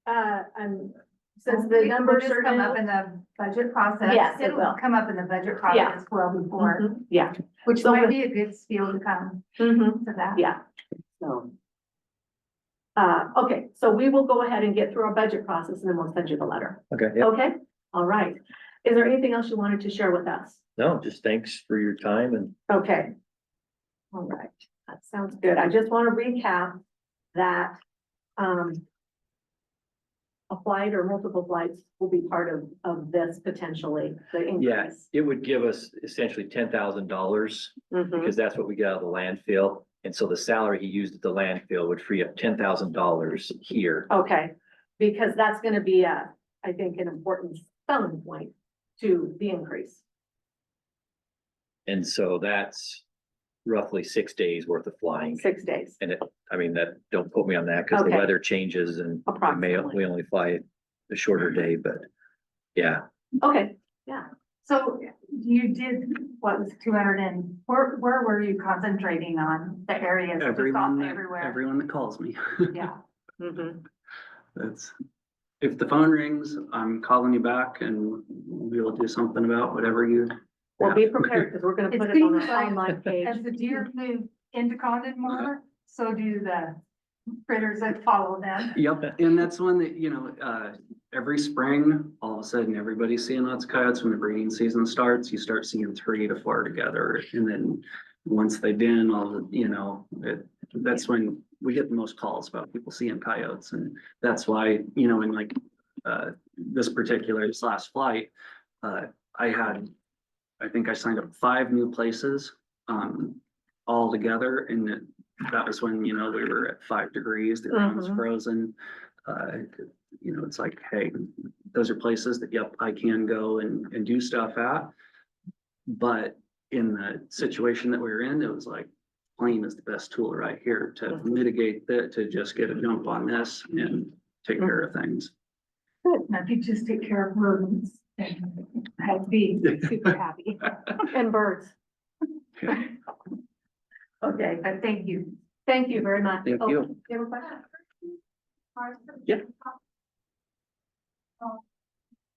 And since the Will numbers this are come up new. in the budget process? Yes, it will. It'll come up in the budget Yeah. process well before, Mhm, yeah. which So might with- be a good spiel to come Mhm. to that. Yeah, so. Okay, so we will go ahead and get through our budget process and then we'll send you the letter. Okay, yeah. Okay, all right. Is there anything else you wanted to share with us? No, just thanks for your time and Okay. All right, that sounds good. I just want to recap that, a flight or multiple flights will be part of this potentially, the yeah, increase. it would give us essentially $10,000 Mhm. because that's what we got out of the landfill. And so the salary he used at the landfill would free up $10,000 here. Okay, because that's gonna be I think, an important selling point to the increase. And so that's roughly 6 days worth of flying. 6 days. And don't quote me on that because the Okay. weather changes and Approximately. we only fly a shorter day, but yeah. Okay, yeah. So you did, what was 200 and, where were you concentrating on the areas? Just Everyone, everywhere? everyone that calls me. Yeah. Mhm. That's, if the phone rings, I'm calling you back and we'll do something about whatever you. Well, be prepared because we're gonna It put it on seems our like online page. As the deer move into Condon more, so do the critters that follow them. Yep, and that's one that, every spring, all of a sudden, everybody's seeing lots of coyotes. When the breeding season starts, you start seeing 3 to 4 together. And then once they den, that's when we get the most calls about people seeing coyotes. And that's why, in like, this last flight, I think I signed up 5 new places, all together. And that was when, we were at 5 degrees, the ground was Mhm. frozen. It's like, hey, those are places that, yep, I can go and do stuff at. But in the situation that we were in, it was like, plane is the best tool right here to mitigate that, to just get a jump on this and take care of things. Now, if you just take care of rodents, I'd be super happy. And birds. Yeah. Okay, But thank you. thank you very much. Thank Oh, you. You have a question? Yeah.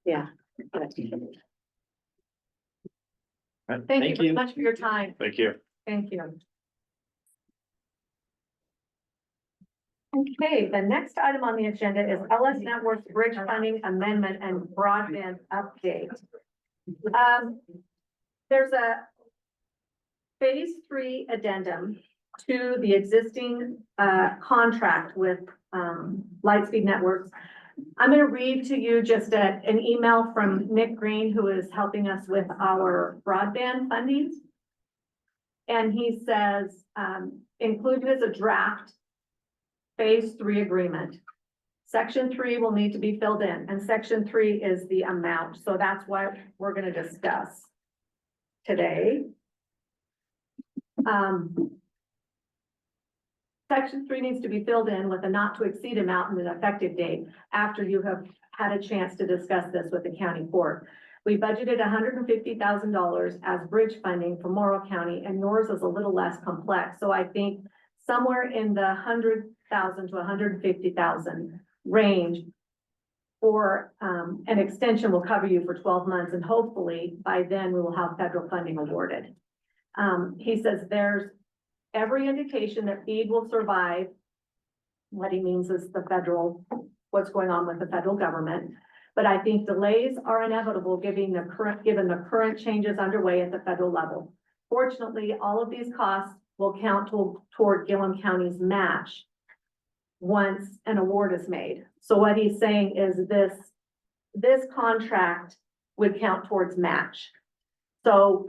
Yeah. Right, Thank you very much for your time. Thank you. Thank you. Okay, the next item on the agenda is LS Networks Bridge Funding Amendment and Broadband Update. There's a phase 3 addendum to the existing contract with Lightspeed Networks. I'm gonna read to you just an email from Nick Green, who is helping us with our broadband funding. And he says, included as a draft phase 3 agreement. Section 3 will need to be filled in, and section 3 is the amount. So that's what we're gonna discuss today. Section 3 needs to be filled in with a not to exceed amount and an effective date after you have had a chance to discuss this with the county court. We budgeted $150,000 as bridge funding for Morrow County, and yours is a little less complex. So I think somewhere in the 100,000 to 150,000 range for an extension will cover you for 12 months, and hopefully by then we will have federal funding awarded. He says there's every indication that BEAD will survive. What he means is the federal, what's going on with the federal government. But I think delays are inevitable given the current changes underway at the federal level. Fortunately, all of these costs will count toward Gilliam County's match once an award is made. So what he's saying is this contract would count towards match. So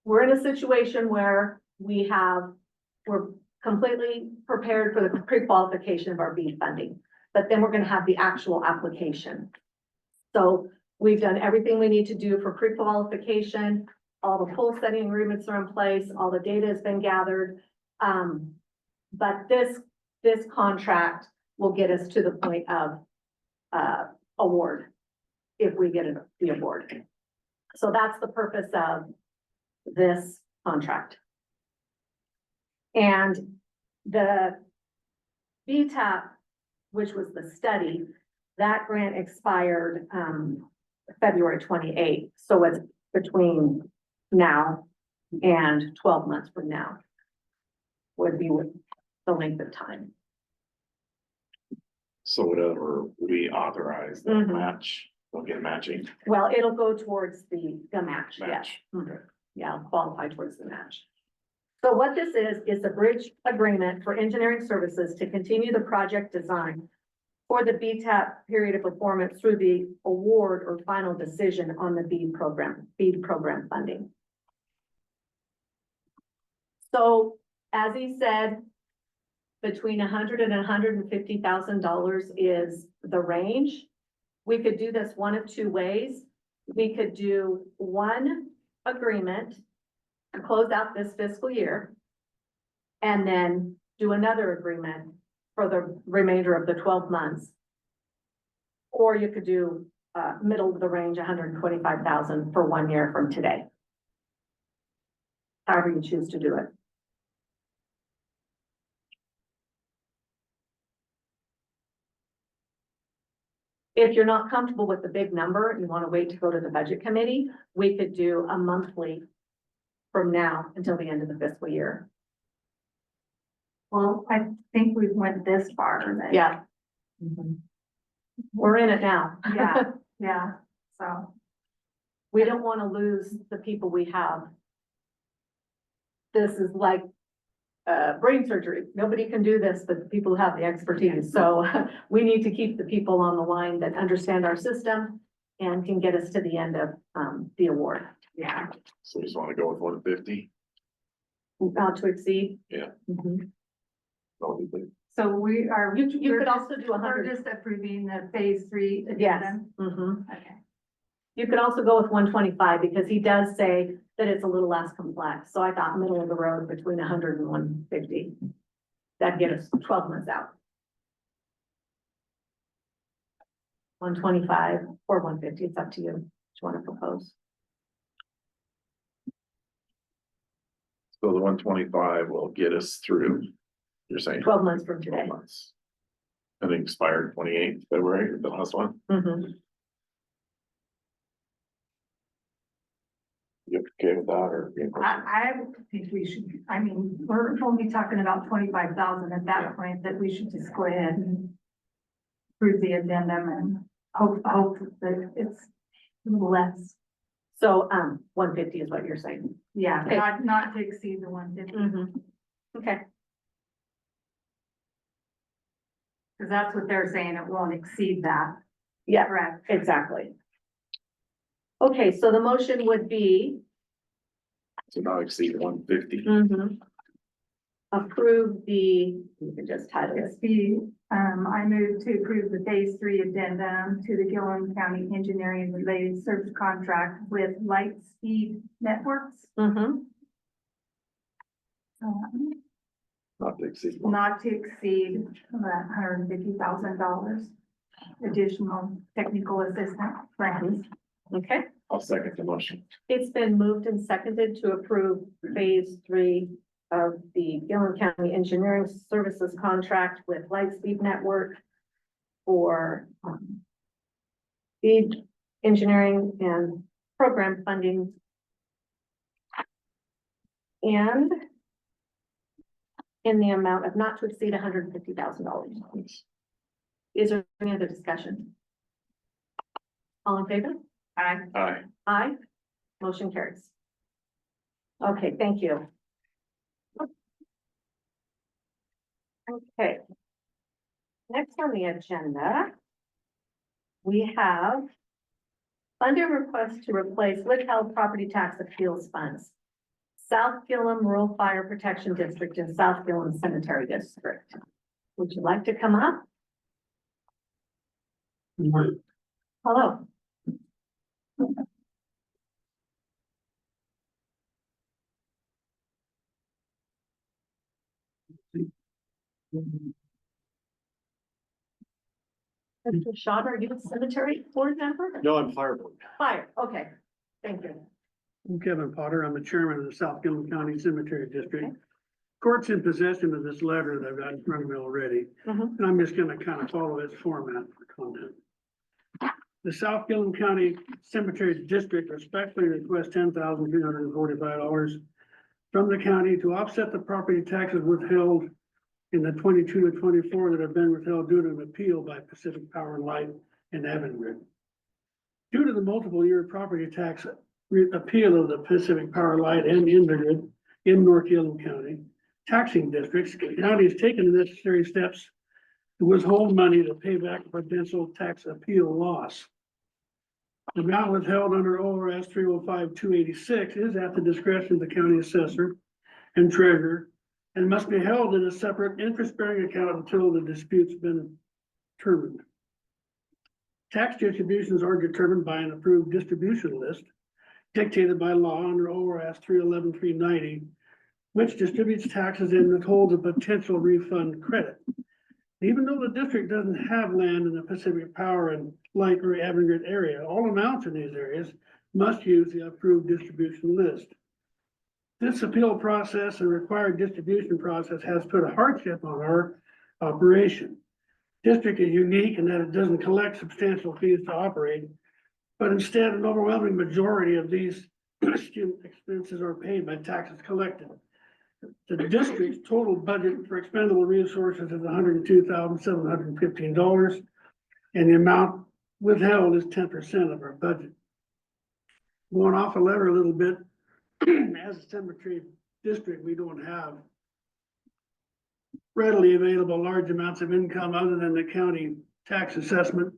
we're in a situation where we're completely prepared for the pre-qualification of our BEAD funding, but then we're gonna have the actual application. So we've done everything we need to do for pre-qualification. All the pool setting agreements are in place, all the data has been gathered. But this contract will get us to the point of award if we get the award. So that's the purpose of this contract. And the BTAP, which was the study, that grant expired February 28th. So it's between now and 12 months from now would be the length of time. So whatever we authorize, the Mhm. match, we'll get matching. Well, it'll go towards the match, yes. Match. Mhm. Yeah, it'll qualify towards the match. So what this is a bridge agreement for engineering services to continue the project design for the BTAP period of performance through the award or final decision on the BEAD program funding. So as he said, between $100,000 and $150,000 is the range. We could do this one of two ways. We could do one agreement to close out this fiscal year and then do another agreement for the remainder of the 12 months. Or you could do middle of the range, 125,000 for 1 year from today. However you choose to do it. If you're not comfortable with the big number and you want to wait to go to the budget committee, we could do a monthly from now until the end of the fiscal year. Well, I think we went this far. that- Yeah. We're in it now. Yeah, yeah, so. We don't want to lose the people we have. This is like brain surgery. Nobody can do this, but the people who have the expertise. So we need to keep the people on the line that understand our system and can get us to the end of the award. Yeah. So we just wanna go with 150. Not to exceed. Yeah. Mhm. So we are. You could also do We're 100. just approving the phase 3 Yes. addendum. Mhm. Okay. You could also go with 125 because he does say that it's a little less complex. So I thought middle of the road between 100 and 150. That'd get us 12 months out. 125 or 150, it's up to you. What you want to propose? So the 125 will get us through, you're saying? 12 months from 12 today. months. I think expired 28th February, the last one. Mhm. You okay with that or? I think we should, I mean, we're only talking about 25,000 at Yeah. that point, that we should just go ahead and approve the addendum and hope that it's a little less. So 150 is what you're saying. Yeah, Okay. not to exceed the 150, Mhm. Okay. because that's what they're saying, it won't exceed that. Yeah, Correct. exactly. Okay, so the motion would be To not exceed 150. approve the, you can just title It's it. the, I move to approve the phase 3 addendum to the Gilliam County Engineering Related Service Contract with Lightspeed Networks. Mhm. Not to exceed. not to exceed that $150,000 additional technical assistant grants. Okay, I'll second the motion. it's been moved and seconded to approve phase 3 of the Gilliam County Engineering Services contract with Lightspeed Network for speed engineering and program funding. And in the amount of not to exceed $150,000. Is there any other discussion? All in favor? Aye. Aye. Aye. Motion carries. Okay, thank you. Okay. Next on the agenda, we have funding request to replace Withheld property tax appeals funds. South Gilliam Rural Fire Protection District and South Gilliam Cemetery District. Would you like to come up? Hello. Mr. Shaw, are you a cemetery board member? No, I'm fireboard. Fire, okay, thank you. I'm Kevin Potter. I'm the chairman of the South Gilliam County Cemetery District. Court's in possession of this letter that I've got in front of me already, Mhm. and I'm just gonna kind of follow its format for content. The South Gilliam County Cemetery District respectfully requests $10,345 from the county to offset the property taxes withheld in the 22 to 24 that have been withheld due to an appeal by Pacific Power and Light and Avangrid. Due to the multiple year property tax appeal of the Pacific Power Light and Avangrid in North Gilliam County taxing districts, the county has taken the necessary steps to withhold money to pay back potential tax appeal loss. The amount withheld under ORS 305-286 is at the discretion of the county assessor and treasurer and must be held in a separate interest-bearing account until the dispute's been determined. Tax distributions are determined by an approved distribution list dictated by law under ORS 311-390, which distributes taxes and withholds a potential refund credit. Even though the district doesn't have land in the Pacific Power and Light or Avangrid area, all amounts in these areas must use the approved distribution list. This appeal process and required distribution process has put a hardship on our operation. District is unique in that it doesn't collect substantial fees to operate, but instead an overwhelming majority of these expenses are paid by taxes collected. The district's total budget for expendable resources is $102,715, and the amount withheld is 10% of our budget. Going off a letter a little bit, as a cemetery district, we don't have readily available large amounts of income other than the county tax assessment,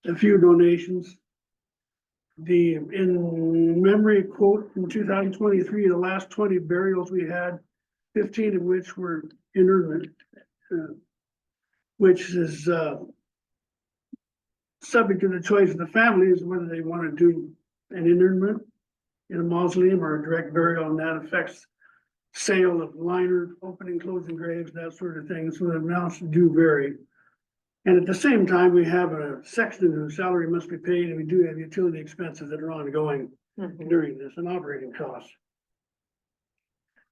a few donations. In memory quote from 2023, the last 20 burials we had, 15 of which were interment, which is subject to the choice of the families whether they want to do an interment in a mausoleum or a direct burial, and that affects sale of liner, opening, closing graves, that sort of thing. So the amounts do vary. And at the same time, we have a sexton whose salary must be paid, and we do have utility expenses that are ongoing during this and operating costs.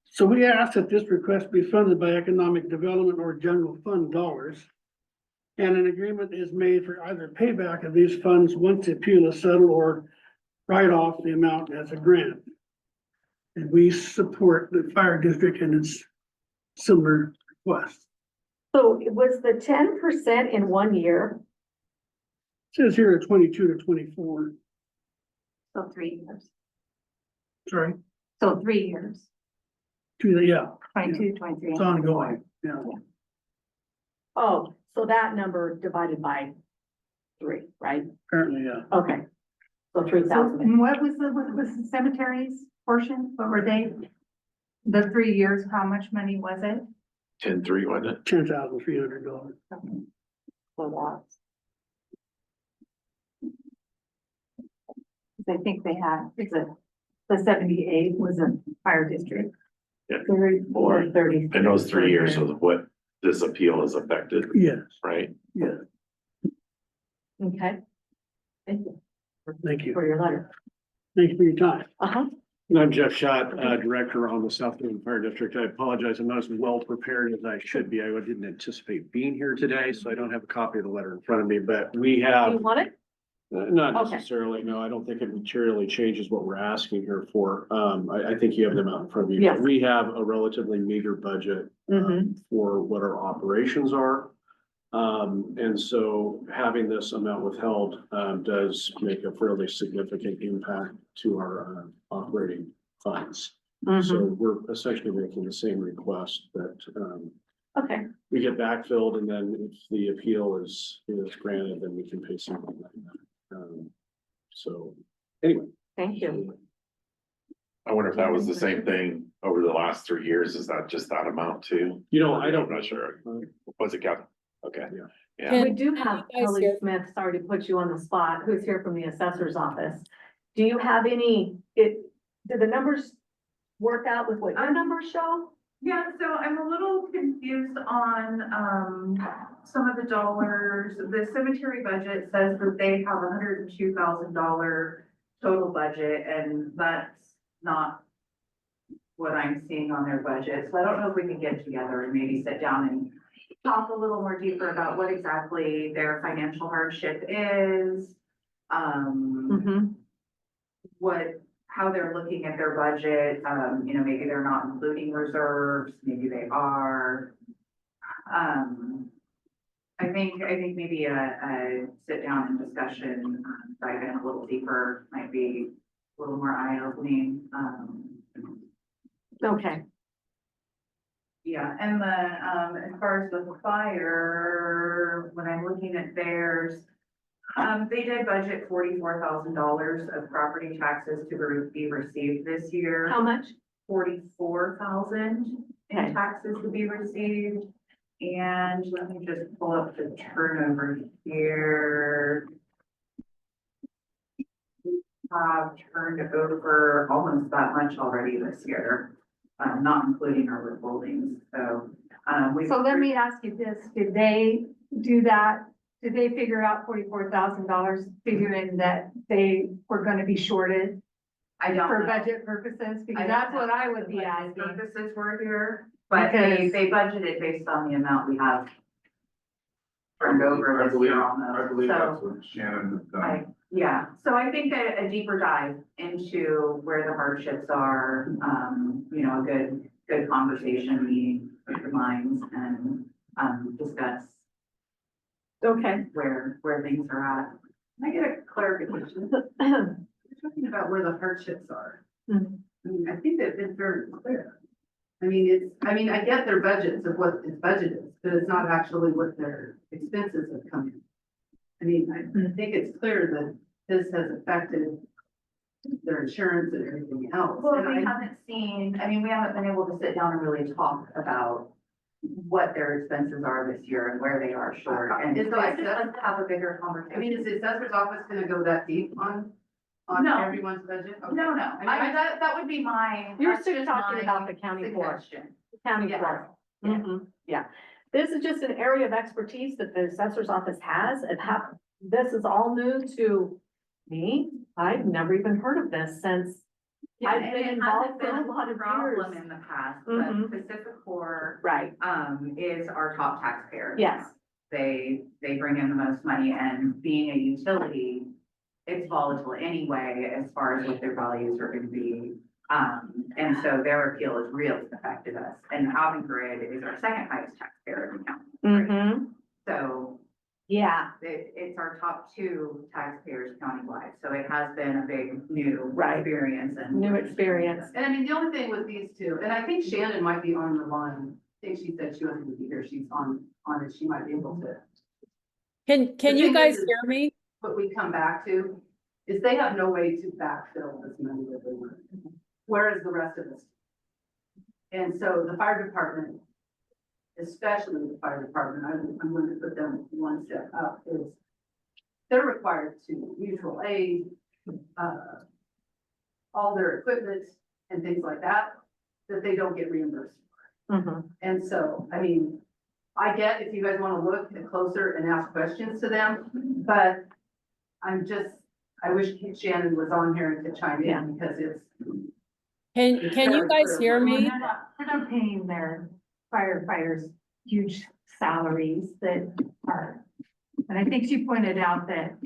So we ask that this request be funded by economic development or general fund dollars. And an agreement is made for either payback of these funds once the appeal is settled or write off the amount as a grant. And we support the fire district and its similar requests. So it was the 10% in 1 year? It says here at 22 to 24. So 3 years. Sorry, So 3 years, yeah, 22, 23. it's ongoing, yeah. Oh, so that number divided by 3, right? Apparently, yeah. Okay. So So, 3,000. and what was the cemetery's portion? What were they? The 3 years, how much money was it? 10-3, wasn't it? $10,300. So that's. I think they had, the 78 was a fire district. 34, 30. in those 3 years of what this appeal has affected, Yes, right? yes, Okay. Thank you thank you. for your letter. Thank you for your time. Uh-huh. I'm Jeff Schott, Director on the South Bend Fire District. I apologize. I'm not as well prepared as I should be. I didn't anticipate being here today, so I don't have a copy of the letter in front of me, but we Do you have, want it? not Okay. necessarily, no, I don't think it materially changes what we're asking here for. I think you have them out in front of you. Yes. We have a relatively meager budget for what our operations are. And so having this amount withheld, does make a fairly significant impact to our, operating funds. So we're essentially making the same request that, Okay, we get backfilled, and then if the appeal is granted, then we can pay something like that. So anyway. thank you. I wonder if that was the same thing over the last 3 years. Is that just that amount too? You know, I don't. I'm not sure. Was it Captain? Okay. Yeah. Yeah. We do have Kelly Smith, sorry to put you on the spot, who's here from the assessor's office. Do you have any, do the numbers work out with what your numbers show? Yeah, so I'm a little confused on, some of the dollars. The cemetery budget says that they have $102,000 total budget, and that's not what I'm seeing on their budget. So I don't know if we can get together and maybe sit down and talk a little more deeper about what exactly their financial hardship is. How they're looking at their budget, maybe they're not including reserves, maybe they are. I think maybe a sit down and discussion, dive in a little deeper might be a little more eye opening. Okay, Yeah, and as far as the fire, when I'm looking at theirs, they did budget $44,000 of property taxes to be received this year. how much? 44,000 Okay. in taxes to be received. And let me just pull up the turnover here. We have turned over almost that much already this year, not including our withholdings, so. So let me ask you this, did they do that? Did they figure out $44,000, figuring that they were gonna be shorted I don't for know. budget purposes? I Because don't that's know what I what would the be budget asking. Purposes were here, but Because- they budgeted based on the amount we have turned over this year almost, so. what Shannon has done. Yeah, so I think a deeper dive into where the hardships are, a good conversation, meeting with the minds and, discuss Okay. where things are at. Can I get a clarification? You're talking about where the hardships are. Mhm. I mean, I think they've been very clear. I get their budgets of what its budget is, but it's not actually what their expenses have come in. I think it's clear that this has affected their insurance and everything else. Well, we haven't been able to sit down and really talk about what their expenses are this year and where they are short. And so I just like to have a bigger conversation. Is the assessor's office gonna go that deep on No. everyone's budget? Okay. No, that would be You're that's still just talking my about the county board. suggestion. County Yeah. board. Yeah. Yeah. This is just an area of expertise that the assessor's office has. This is all new to me. I've never even heard of this since Yeah, I've and been it involved hasn't in a been lot of problem years. in the past, Mhm. but Pacific Core, Right, is our top taxpayer. yes, They bring in the most money, and being a utility, it's volatile anyway, as far as what their values are gonna be. And so their appeal has really affected us, and Avangrid is our second highest taxpayer in the county. mm-hmm, So yeah, it's our top two taxpayers countywide, so it has been a big new Right. experience and. new experience. And the only thing with these two, and I think Shannon might be on the line. I think she said she wasn't gonna be here. She's on it. She might be able to. Can The you thing guys is- hear me? What we come back to is they have no way to backfill this money that they want, whereas the rest of us. And so the fire department, especially the fire department, I'm going to put them one step up, is they're required to mutual aid, all their equipment and things like that. that they don't get reimbursed. Mhm. And so, I mean, I get if you guys want to look closer and ask questions to them, but I wish Shannon was on here and could chime Yeah. in because it's. Can you guys hear me? We're not paying their firefighters huge salaries that are. And I think she pointed out that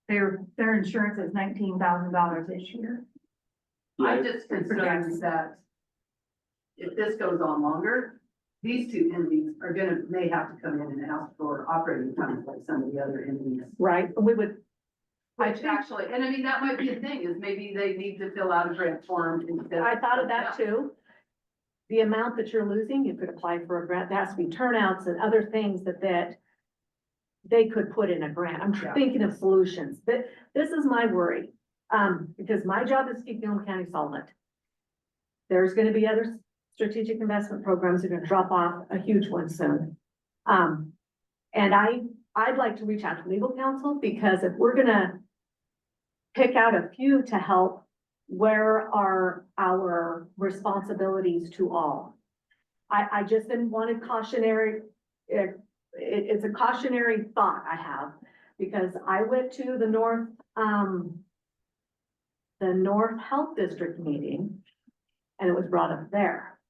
their insurance is $19,000 this year. I'm just concerned that if this goes on longer, these two entities may have to come in and ask for operating funds like some of the other entities. Right, we would, Which actually, and I mean, that might be a thing, is maybe they need to fill out a grant form instead. I thought of that too. The amount that you're losing, you could apply for a grant, there has to be turnouts and other things that they could put in a grant. I'm Yeah. thinking of solutions, but this is my worry. Because my job is to keep Gilliam County solvent. There's gonna be other strategic investment programs that are gonna drop off, a huge one soon. And I'd like to reach out to legal counsel, because if we're gonna pick out a few to help, where are our responsibilities to all? I just didn't want a cautionary, it's a cautionary thought I have, because I went to the North Health District meeting, and it was brought up there.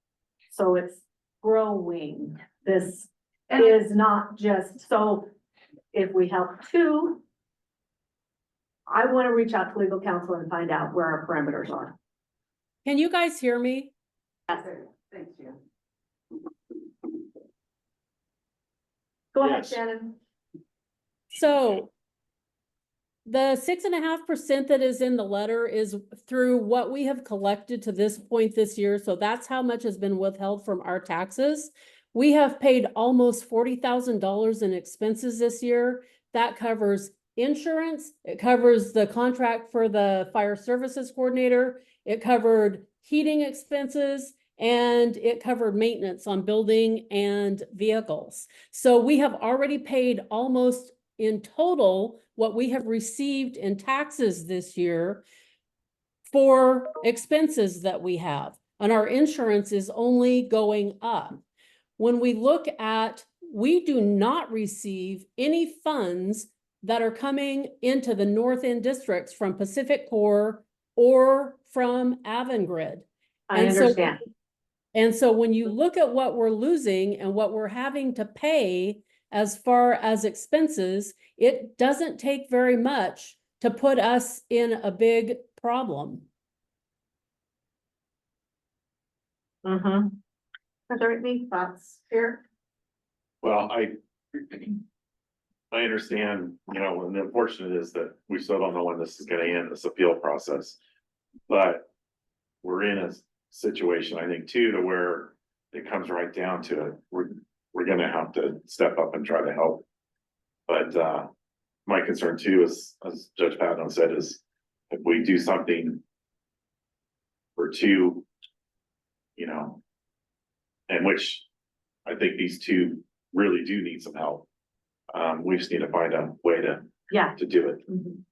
So it's growing. This is not just, so if we help two, I want to reach out to legal counsel and find out where our parameters are. Can you guys hear me? Thanks, Jan. Go ahead, Yes. Shannon. So the 6.5% that is in the letter is through what we have collected to this point this year. So that's how much has been withheld from our taxes. We have paid almost $40,000 in expenses this year. That covers insurance. It covers the contract for the fire services coordinator. It covered heating expenses, and it covered maintenance on building and vehicles. So we have already paid almost in total what we have received in taxes this year for expenses that we have. And our insurance is only going up. When we look at, we do not receive any funds that are coming into the North End districts from Pacific Core or from Avangrid. I And so- understand. And so when you look at what we're losing and what we're having to pay as far as expenses, it doesn't take very much to put us in a big problem. Mm-hmm. Are there any thoughts here? Well, I understand, and the unfortunate is that we still don't know when this is gonna end, this appeal process. But we're in a situation, I think, too, to where it comes right down to it. We're gonna have to step up and try to help. But my concern too is, as Judge Patton said, is if we do something for two, and which I think these two really do need some help. We just need to find a way to do it. Mhm.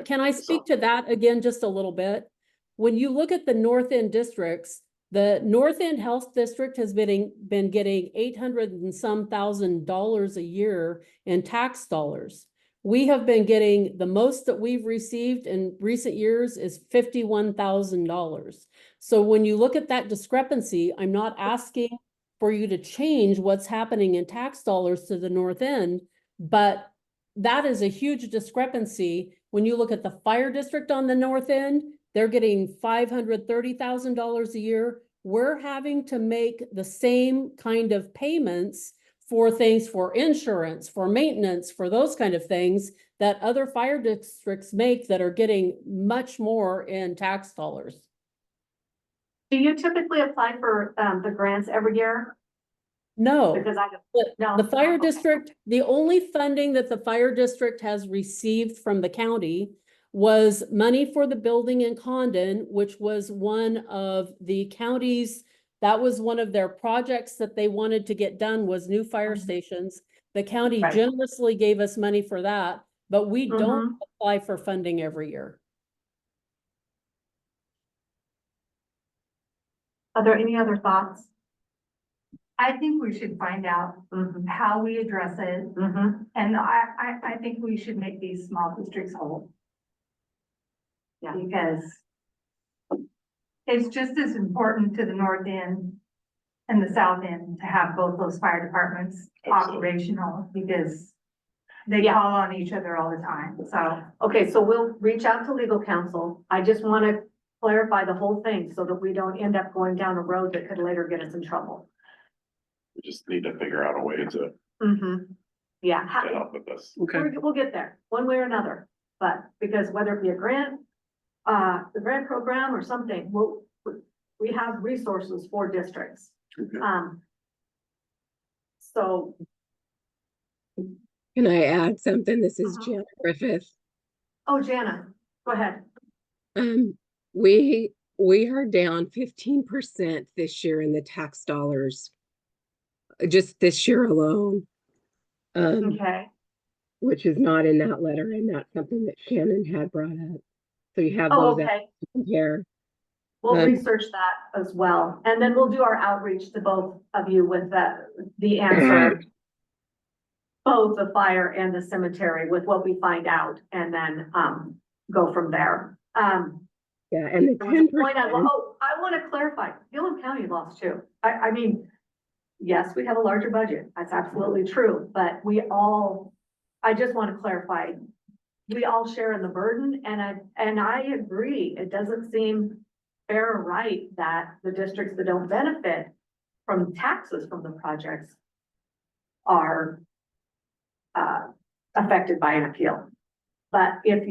Can I speak to that again just a little bit? When you look at the North End districts, the North End Health District has been getting 800 and some $1,000 a year in tax dollars. We have been getting, the most that we've received in recent years is $51,000. So when you look at that discrepancy, I'm not asking for you to change what's happening in tax dollars to the North End, but that is a huge discrepancy. When you look at the fire district on the North End, they're getting $530,000 a year. We're having to make the same kind of payments for things, for insurance, for maintenance, for those kind of things that other fire districts make that are getting much more in tax dollars. Do you typically apply for the grants every year? No. Because The fire district, the only funding that the fire district has received from the county was money for the building in Condon, which was one of the county's, that was one of their projects that they wanted to get done, was new fire stations. The county Right. generously gave us money for that, but we don't Mhm. apply for funding every year. Are there any other thoughts? I think we should find out how we address it, Mm-hmm. and I think we should make these small districts whole. Yeah. Because it's just as important to the north end and the south end to have both those fire departments Absolutely. operational, because they Yeah. call on each other all the time, so. Okay, so we'll reach out to legal counsel. I just want to clarify the whole thing so that we don't end up going down a road that could later get us in trouble. We just need to figure out a way to Yeah, help with this. we'll get there, one way or another. But because whether it be a grant, the grant program or something, we have resources for districts. So, Can I add something? This is Jan Griffith. oh, Jana, go ahead. We are down 15% this year in the tax dollars, just this year alone. Okay, Which is not in that letter, and that's something that Shannon had brought up. So you have oh, those out okay. to compare. We'll research that as well. And then we'll do our outreach to both of you with the answer. Both the fire and the cemetery with what we find out, and then, go from there. Yeah, and the There was a 10%. point I want to clarify, Gilliam County lost too. I mean, yes, we have a larger budget. That's absolutely true, but I just want to clarify, we all share in the burden, and I agree. It doesn't seem fair or right that the districts that don't benefit from taxes from the projects are affected by an appeal. But if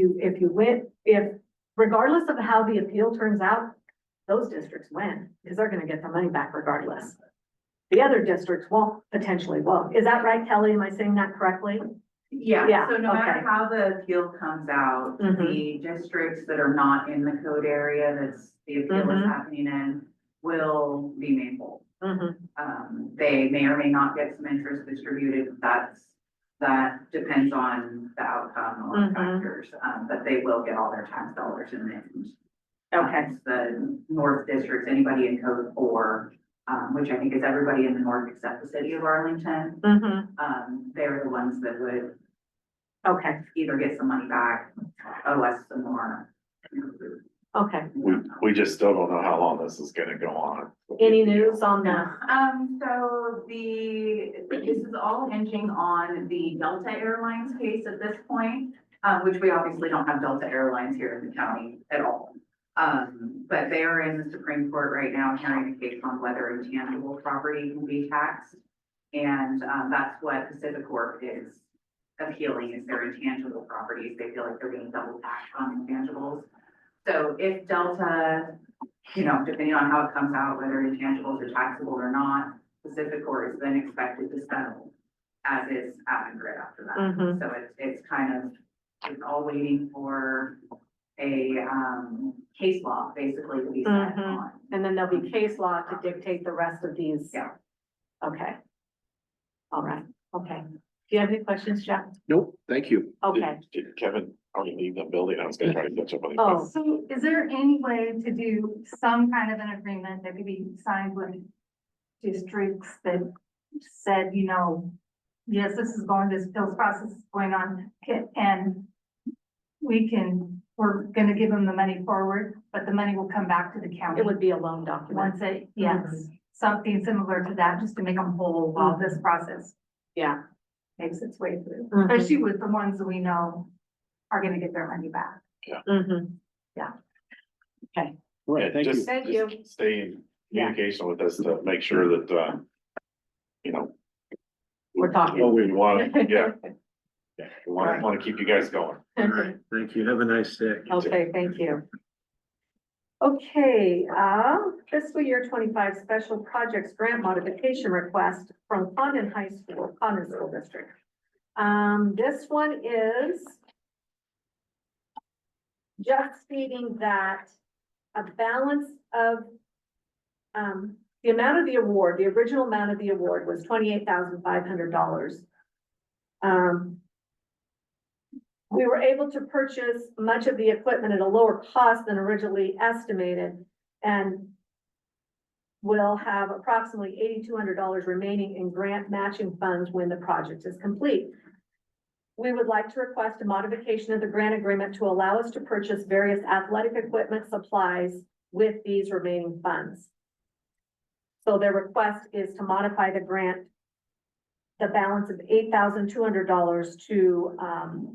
regardless of how the appeal turns out, those districts win, because they're gonna get their money back regardless. The other districts potentially won't. Is that right, Kelly? Am I saying that correctly? Yeah, Yeah, so no matter okay. how the appeal comes out, the districts that are not in the code area that's the appeal is happening in will be made whole. They may or may not get some interest distributed, that depends on the outcome or factors, but they will get all their tax dollars in the end. Okay. The north districts, anybody in code 4, which I think is everybody in the north except the city of Arlington. They're the ones that would either get some money back or less some more. Okay. We just still don't know how long this is gonna go on. Any news on that? So this is all hinging on the Delta Airlines case at this point, which we obviously don't have Delta Airlines here in the county at all. But they are in the Supreme Court right now hearing a case on whether intangible property can be taxed. And that's what Pacific Corp is appealing, is their intangible properties. They feel like they're being double taxed on intangibles. So if Delta, depending on how it comes out, whether intangibles are taxable or not, Pacific Corp is then expected to settle, as is Avangrid after that. So it's it's all waiting for a case law basically to be set on. And then there'll be case law to dictate the rest of these. Yeah. Okay. All right, okay. Do you have any questions, Jeff? Nope, thank you. Okay. Did Kevin already leave the building? I was gonna try to catch up on him. Oh, So is there any way to do some kind of an agreement that could be signed with districts that said, yes, this appeals process is going on, and we're gonna give them the money forward, but the money will come back to the county. it would be a loan document. Yes, something similar to that, just to make them whole while this process Yeah. makes its way through, especially with the ones that we know are gonna get their money back. Yeah. Okay. Right, thank you. Just Thank you. Stay in Yeah. communication with us to make sure that, We're talking. what we want, yeah. We want to keep you guys going. All right, thank you. Have a nice day. Okay, thank you. Okay, fiscal year 25 special projects grant modification request from Condon High School, Condon School District. This one is just stating that a balance of, the amount of the award, the original amount of the award was $28,500. We were able to purchase much of the equipment at a lower cost than originally estimated. And will have approximately $8,200 remaining in grant matching funds when the project is complete. We would like to request a modification of the grant agreement to allow us to purchase various athletic equipment supplies with these remaining funds. So their request is to modify the grant, the balance of $8,200 to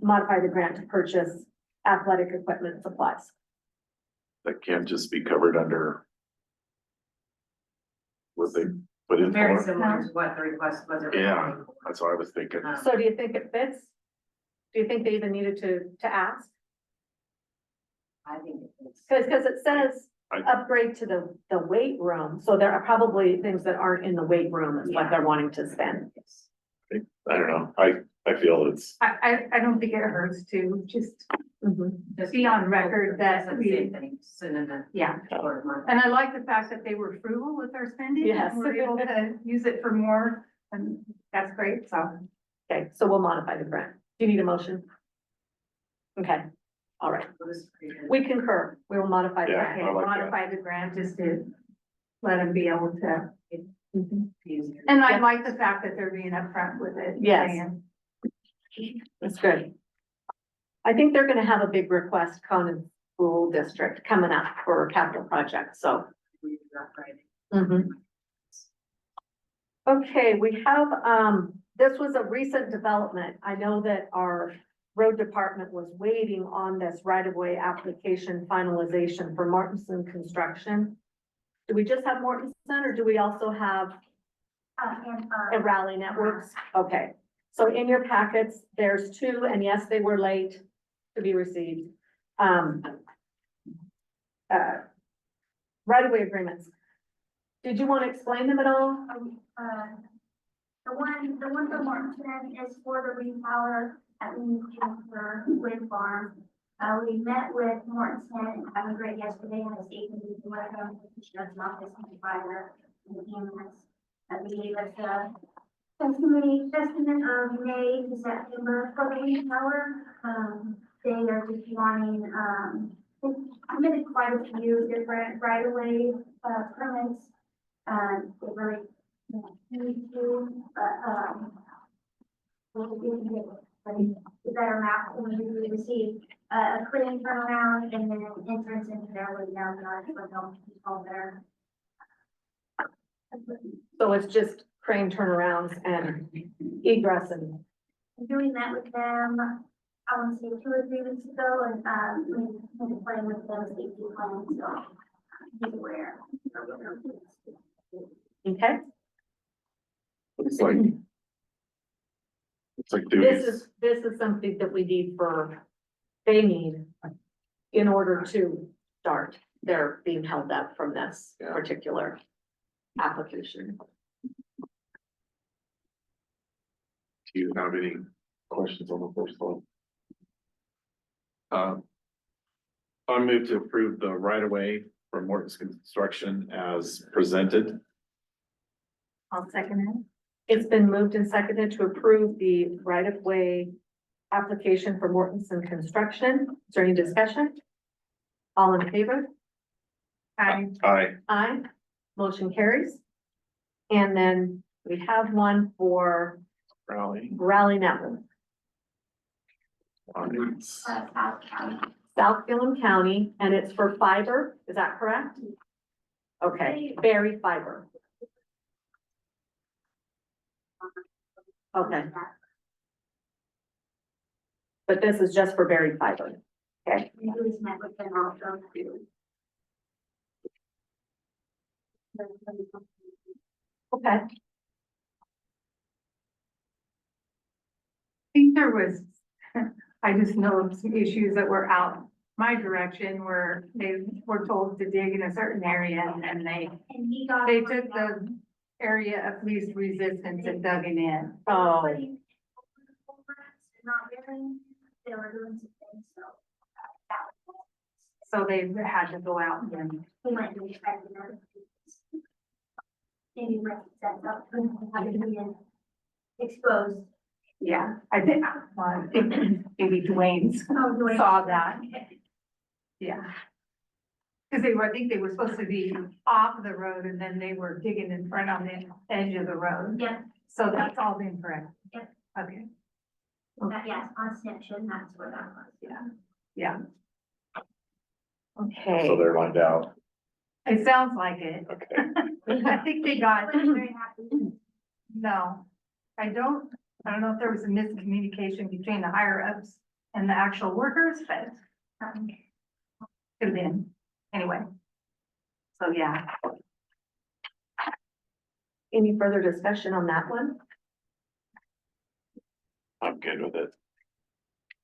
modify the grant to purchase athletic equipment supplies. That can't just be covered under what they put in Very for. similar to what the request was. Yeah, that's what I was thinking. So do you think it fits? Do you think they even needed to ask? I think it's. Because it says upgrade to the weight room, so there are probably things that aren't in the weight room is what they're wanting to spend. I don't know. I feel it's, I don't think it hurts to just Mhm. be on record that Same we, thing, synonym. yeah. Short month. And I like the fact that they were frugal with their spending. Yes. And were able to use it for more, and that's great, so. Okay, so we'll modify the grant. Do you need a motion? Okay, all right. We concur. We will modify the Yeah. grant. I like that. Modify the grant just to let them be able to. Mhm. And I like the fact that they're being upfront with it. Yes. saying, That's good. I think they're gonna have a big request, Condon School District coming up for a capital project, so. Mhm. Okay, we have, this was a recent development. I know that our road department was waiting on this right-of-way application finalization for Mortenson Construction. Do we just have Mortenson, or do we also have a Rally Networks? Okay, so in your packets, there's two, and yes, they were late to be received. Right-of-way agreements. Did you want to explain them at all? The one for Mortenson is for the repower at New for wind farm. We met with Mortenson and had a great yesterday and I stayed in the with him. She does not this provider and the ambulance. We gave us a estimate of May to September for the repower. They are just wanting, they submitted quite a few different right-of-way, permits. They really need to, we can get a better map when we receive a clean turnaround and then an entrance into their way down the for there. So it's just crane turnarounds and egress and, Doing that with them, I want to say 2 or 3 weeks ago, and we been playing with them safety plans, so he's aware. okay? it's like This is something that we need they need in order to start. They're being held up from this Yeah. particular application. Do you have any questions on the first one? I move to approve the right of way for Morton's Construction as presented. I'll second it. It's been moved and seconded to approve the right-of-way application for Mortenson Construction. Is there any discussion? All in favor? Aye. Aye. Motion carries. And then we have one for Rally Network, South Gilliam County, and it's for fiber. Is that correct? Okay, Berry Fiber. Okay. But this is just for buried fiber. Okay. We just met with them also too. Okay. I think there was, I just know of some issues that were out my direction where they were told to dig in a certain area and they took the area of least resistance and dug it in. Oh. Not really, they were doing some things, so. So they had to go out and We went and inspected them. Maybe let that up, have it be exposed. yeah, I think maybe Dwayne's Oh, Dwayne. saw that. Yeah. Cause I think they were supposed to be off the road and then they were digging in front on the edge of the road. Yeah, So that's all been correct. Yep. Okay, yes, on Snapchat, that's where that was. yeah, Okay. So they're lined out. it sounds like it. Okay. I think they got, Very happy. no, I don't know if there was a miscommunication between the higher ups and the actual workers, but could have been, anyway. So, yeah. Any further discussion on that one? I'm good with it.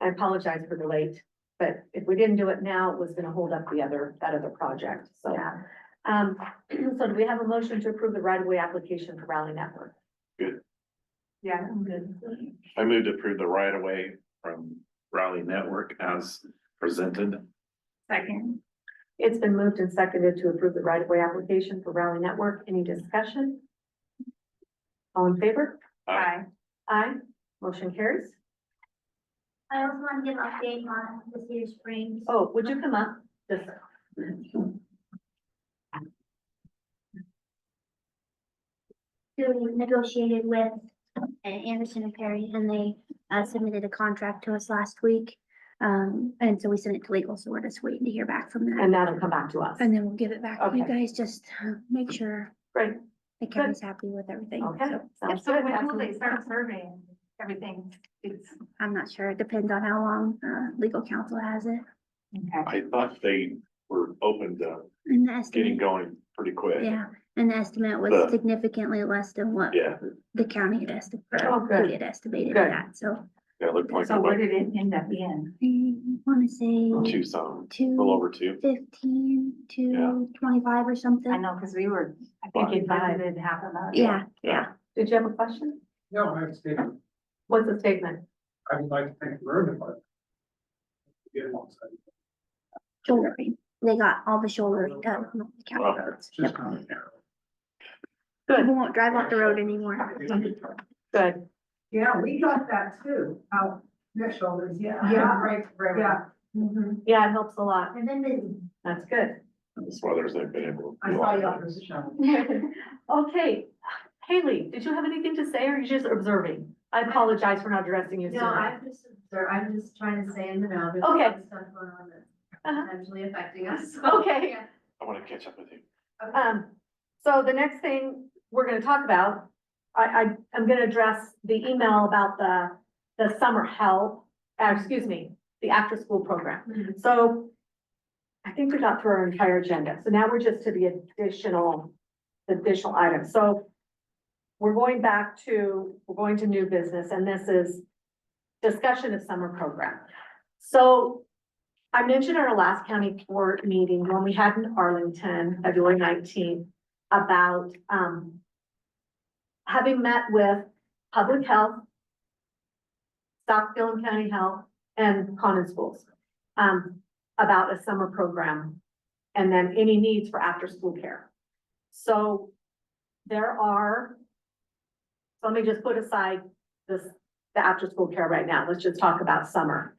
I apologize for the late, but if we didn't do it now, it was gonna hold up that other project, so. So do we have a motion to approve the right-of-way application for Rally Network? Yeah, I'm good. I moved to approve the right of way from Raleigh Network as presented. Second. It's been moved and seconded to approve the right-of-way application for Rally Network. Any discussion? All in favor? Aye. Aye. Motion carries. I also want to give an update on this year's spring. Oh, would you come up? Just. So we negotiated with Anderson and Perry, and they submitted a contract to us last week. And so we sent it to legal, so we're just waiting to hear back from them. And that'll come back to us. And then we'll give it back to you Okay. guys, just make sure Great. the county's happy with everything. Okay. So Sounds So good. when will they start surveying everything? It's, I'm not sure. It depends on how long legal counsel has it. okay. I thought they were open to And the getting estimate, going pretty quick. yeah, and the estimate was The- significantly less than what Yeah, the county had estimated, Oh, good. we had estimated Good. that, so. yeah, it looked like So what about did it end up being? I wanna say two some, a two. little over two. 15 Yeah. to 25 or something. I know, cause we were, I think it visited half of that. Yeah, Yeah. yeah. Did you have a question? No, I have a statement. What's the statement? I would like to thank the road department. Get it on site. Shouldering. They got all the shouldering done on the county Wow. roads. Just Yep. kind of narrow. People won't drive off the road anymore. Good. Yeah, we got that too, out their shoulders, yeah. Yeah. Right, yeah. Yeah, it helps a lot. And then busy. That's good. This weather's they've been able to. I do saw all you that. on the show. Okay, Haley, did you have anything to say or are you just observing? I apologize for not addressing you No, sooner. I'm just trying to stay in the know. There's a Okay. lot of stuff going on that's Uh-huh. potentially affecting us. Okay. I want to catch up with you. So the next thing we're gonna talk about, I'm gonna address the email about the summer help, the after-school program. So I think we got through our entire agenda. So now we're just to the additional items. So we're going to new business, and this is discussion of summer program. So I mentioned at our last county court meeting, when we had in Arlington, February 19th, about, having met with public health, South Gilliam County Health, and Condon schools, about a summer program, and then any needs for after-school care. So let me just put aside the after-school care right now. Let's just talk about summer.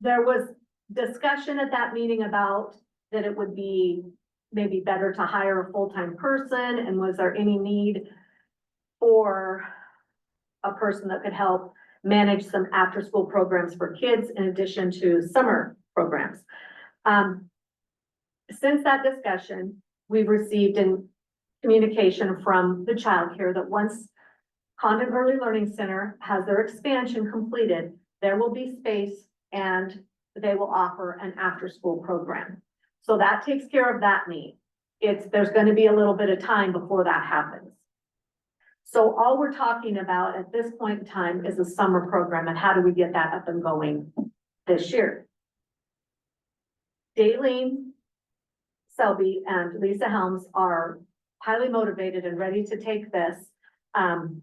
There was discussion at that meeting about that it would be maybe better to hire a full-time person, and was there any need for a person that could help manage some after-school programs for kids in addition to summer programs? Since that discussion, we've received in communication from the childcare that once Condon Early Learning Center has their expansion completed, there will be space and they will offer an after-school program. So that takes care of that need. There's going to be a little bit of time before that happens. So all we're talking about at this point in time is a summer program, and how do we get that up and going this year? Daleen Selby and Lisa Helms are highly motivated and ready to take this on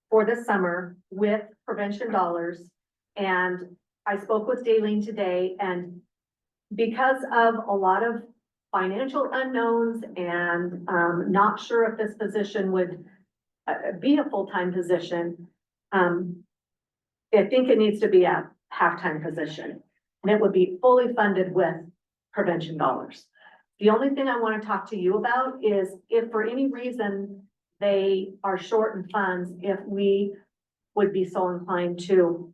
for the summer with prevention dollars. And I spoke with Daleen today, and because of a lot of financial unknowns and not sure if this position would be a full-time position, I think it needs to be a halftime position. And it would be fully funded with prevention dollars. The only thing I want to talk to you about is if for any reason they are short in funds, if we would be so inclined to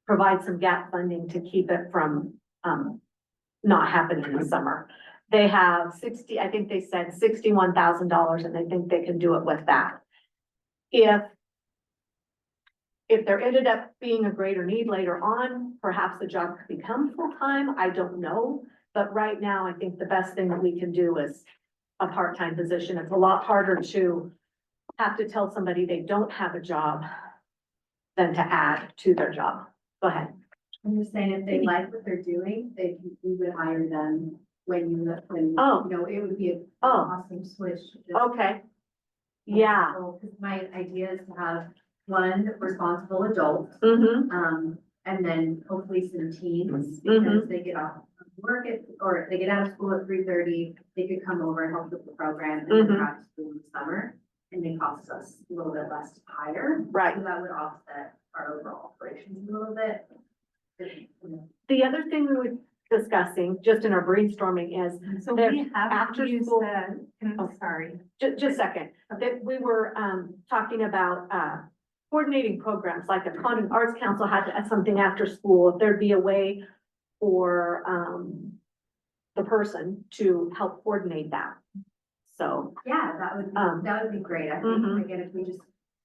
provide some gap funding to keep it from, not happening in the summer. They have I think they said $61,000 and they think they can do it with that. If there ended up being a greater need later on, perhaps the job could become full-time, I don't know. But right now, I think the best thing that we can do is a part-time position. It's a lot harder to have to tell somebody they don't have a job than to add to their job. Go ahead. I'm just saying, if they like what they're doing, we would hire them when Oh. you know, it would be an Oh. awesome switch. Okay. Yeah. Because my idea is to have one responsible adult, Mm-hmm. and then hopefully some teens, Mhm. because they get off of work or they get out of school at 3:30, they could come over and help with the program and then Mhm. go back to school in the summer. And it costs us a little bit less to hire. Right. So that would offset our overall operations a little bit. The other thing we were discussing, just in our brainstorming, is So There- we have after to use school- sorry. just a second, that we were, talking about, coordinating programs, like the Condon Arts Council had something after school, if there'd be a way for, the person to help coordinate that. So, Yeah, that would be great. I think, Mhm. again, if we just,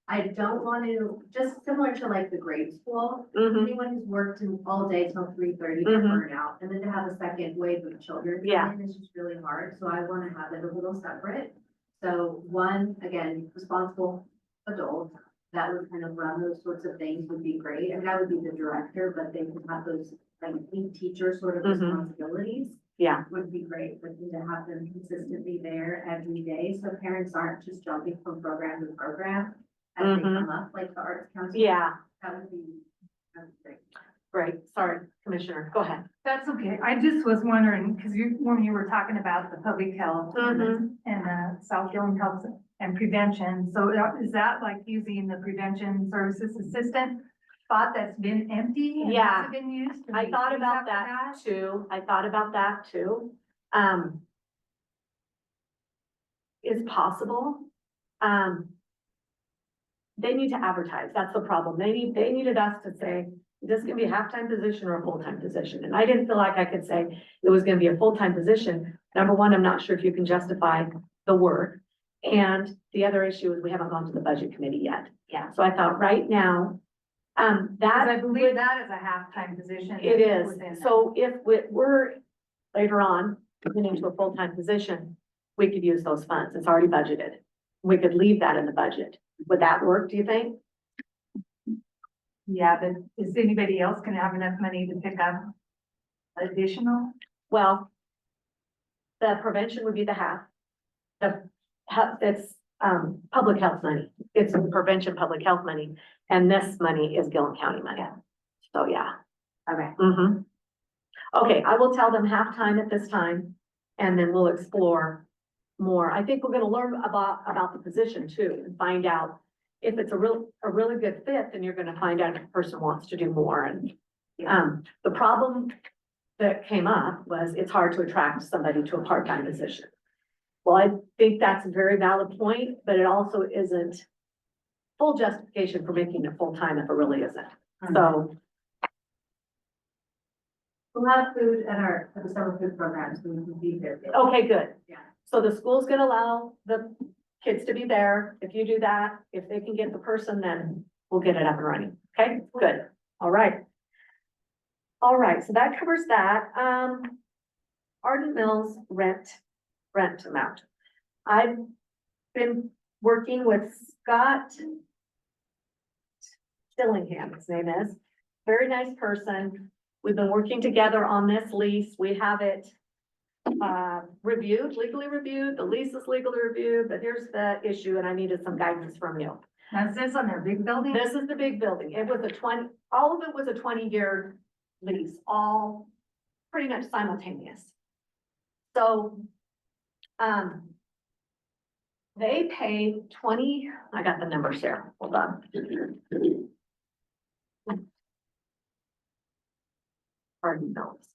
I don't want to, just similar to like the grade school, mhm, anyone who's worked all day till 3:30, they're Mhm. burnt out. And then to have a second wave of children come Yeah. in is just really hard. So I want to have it a little separate. So one, again, responsible adult that would kind of run those sorts of things would be great. I mean, I would be the director, but they could have those like lead teacher sort of Mhm. responsibilities. yeah, Would be great for them to have them consistently there every day, so parents aren't just jumping from program to program as they Mhm. come up, like the Arts Council. yeah, That would be great. great, sorry, Commissioner, go ahead. That's okay. I just was wondering, because when you were talking about the public health and South Gilliam Health and prevention, so is that like using the prevention services assistant spot that's been empty and Yeah. hasn't been used? Can I we thought use about for that too. It's possible. They need to advertise. That's the problem. They needed us to say, this can be a halftime position or a full-time position. And I didn't feel like I could say it was gonna be a full-time position. Number one, I'm not sure if you can justify the work. And the other issue is we haven't gone to the budget committee yet. Yeah. So I thought right now, Because that I believe that is a half-time position. it is. within that. So if we're later on getting into a full-time position, we could use those funds. It's already budgeted. We could leave that in the budget. Would that work, do you think? Yeah, but is anybody else gonna have enough money to pick up additional? Well, the prevention would be the half. It's, public health money. It's prevention, public health money. And this money is Gilliam County money. So, yeah. Okay. Okay, I will tell them halftime at this time, and then we'll explore more. I think we're gonna learn about the position too, and find out if it's a really good fit, then you're gonna find out if the person wants to do more. And, the problem that came up was it's hard to attract somebody to a part-time position. Well, I think that's a very valid point, but it also isn't full justification for making it full-time if it really isn't. So, We'll have food at the summer food programs, so we can be there. okay, good. Yeah. So the school's gonna allow the kids to be there. If you do that, if they can get the person, then we'll get it up and running. Okay, good. All right. All right, so that covers that. Ardent Mills rent amount. I've been working with Scott Dillingham, his name is. Very nice person. We've been working together on this lease. We have it legally reviewed. The lease is legally reviewed, but here's the issue, and I needed some guidance from you. Now, is this on their big building? This is the big building. It was all of it was a 20-year lease, all pretty much simultaneous. So, they pay I got the numbers here. Hold on. pardon notice.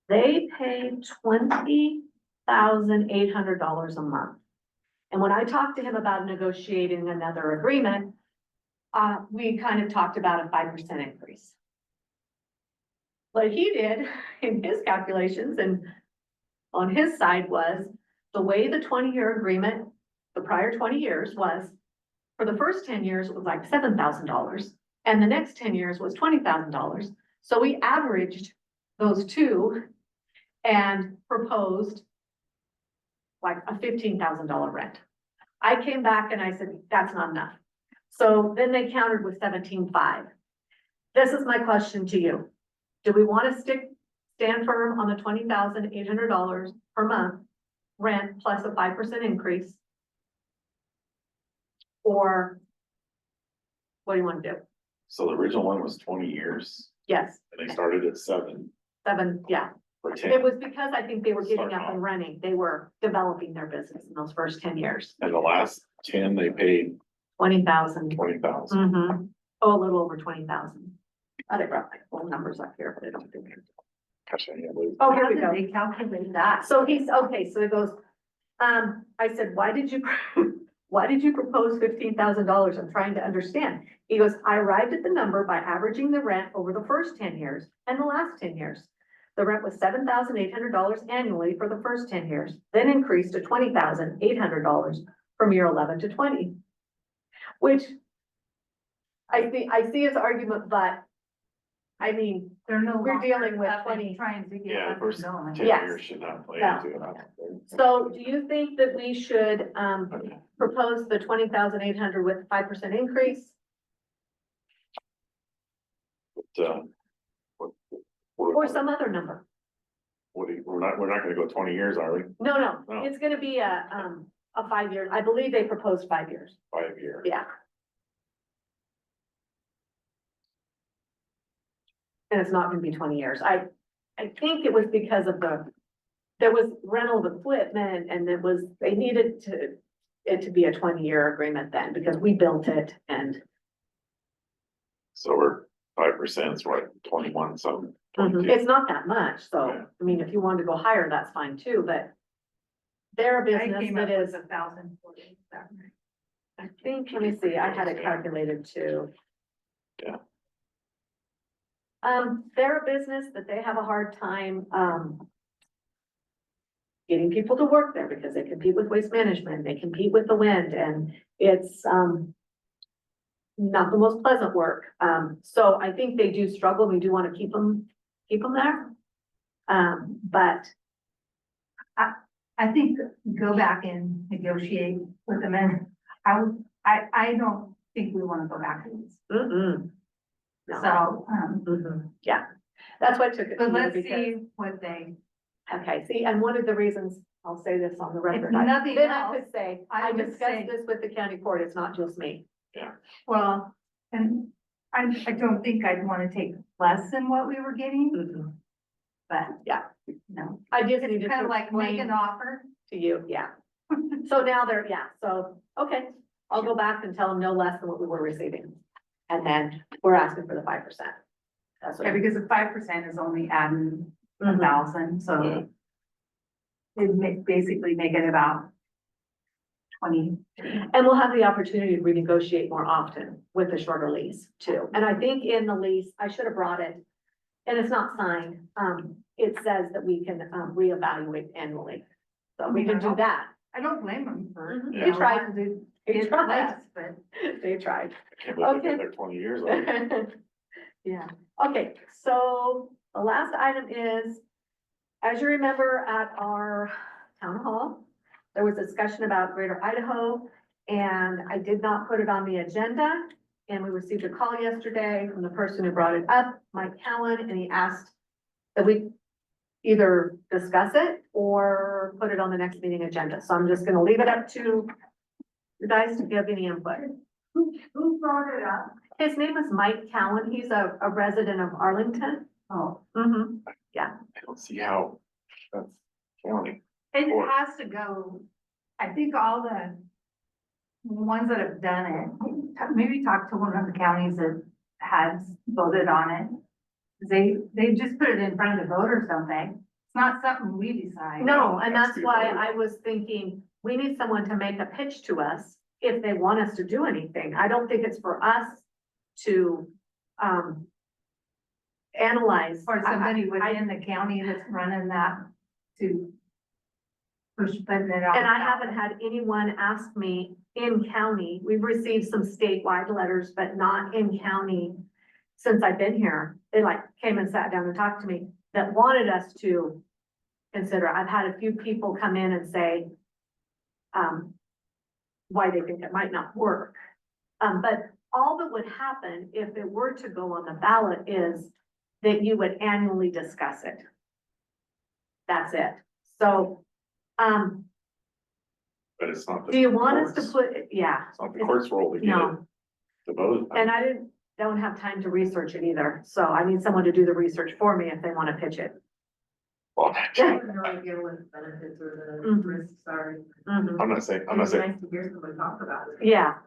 They pay $20,800 a month. And when I talked to him about negotiating another agreement, we kind of talked about a 5% increase. What he did in his calculations and on his side was the way the 20-year agreement, the prior 20 years was, for the first 10 years, it was like $7,000 and the next 10 years was $20,000. So we averaged those two and proposed like a $15,000 rent. I came back and I said, that's not enough. So then they countered with 17.5. This is my question to you. Do we want to stand firm on the $20,800 per month rent plus a 5% increase? Or what do you want to do? So the original one was 20 years Yes, and they started at 7 yeah. for 10. It was because I think they were getting Starting up off. and running. They were developing their business in those first 10 years. And the last 10, they paid 20,000. 20,000. Mm-hmm. Oh, a little over 20,000. I brought my full numbers up here, but I don't think. Gosh, I can't believe. Oh, here How we did go. they calculate that? So he's, okay, so it goes, I said, why did you propose $15,000? I'm trying to understand. He goes, I arrived at the number by averaging the rent over the first 10 years and the last 10 years. The rent was $7,800 annually for the first 10 years, then increased to $20,800 from year 11 to 20. Which I see his argument, but I mean, They're no we're longer dealing with up and 20. Trying to get Yeah, the up first and 10 going. Yes. years should not play No. into it. So do you think that we should, propose the 20,800 with 5% increase? But, Or some other number? we're not gonna go 20 years, are we? No, No. it's gonna be a 5 year, I believe they proposed 5 years. 5 year. Yeah. And it's not gonna be 20 years. I think it was because of there was rental of equipment and they needed it to be a 20-year agreement then because we built it and. So we're 5%, it's what, 21 something. 22. It's not that much, so, Yeah. I mean, if you wanted to go higher, that's fine too, but. They're a I business came that up is, with 1,040. I think, let me see, I had it calculated too. Yeah. They're a business that they have a hard time, getting people to work there because they compete with waste management, they compete with the wind, and it's, not the most pleasant work. So I think they do struggle, we do want to keep them there. But I think go back and negotiate with them and I don't think we want to go backwards. no. So, Yeah, that's what took it. to but me let's because- see what they, Okay, see, and one of the reasons, I'll say this on the record. If nothing Then I else, could say, I I would discussed say- this with the county court, it's not just me. well, and I don't think I'd want to take less than what we were getting, but Yeah, no. I just It's needed kind to of like make explain an offer. to you, yeah. So now okay, I'll go back and tell them no less than what we were receiving. And then we're asking for the 5%. That's what. Yeah, because the 5% is only adding 1,000, so it basically make it about 20. And we'll have the opportunity to renegotiate more often with the shorter lease too. And I think in the lease, I should have brought it, and it's not signed. It says that we can reevaluate annually. So we can do that. I don't blame them for. Mhm. you They know, tried. wanting to They get tried. less, but They tried. I can't believe they've Okay. been there 20 years already. Yeah, okay, so the last item is, as you remember at our town hall, there was discussion about Greater Idaho, and I did not put it on the agenda. And we received a call yesterday from the person who brought it up, Mike Callan, and he asked that we either discuss it or put it on the next meeting agenda. So I'm just gonna leave it up to you guys to give any input. who brought it up? His name is Mike Callan. He's a resident of Arlington. Oh, Yeah. I don't see how that's county. it Or- has to go, I think all the ones that have done it, maybe talk to one of the counties that has voted on it. They just put it in front of the vote or something. It's not something we decide. No, and that's why I was thinking, we need someone to make a pitch to us if they want us to do anything. I don't think it's for us to, analyze. Or somebody within the county that's running that to push, putting it out. And I haven't had anyone ask me in county, we've received some statewide letters, but not in county. Since I've been here, they like came and sat down and talked to me that wanted us to consider. I've had a few people come in and say, why they think it might not work. But all that would happen if it were to go on the ballot is that you would annually discuss it. That's it. So, But it's not. do you want us to put, yeah. It's not the court's role to get it, No, to vote. and I don't have time to research it either, so I need someone to do the research for me if they want to pitch it. Well, I have no idea what the benefits or the Mhm. risks are. Mhm. I'm not saying, It's nice to hear someone talk about it. Yeah.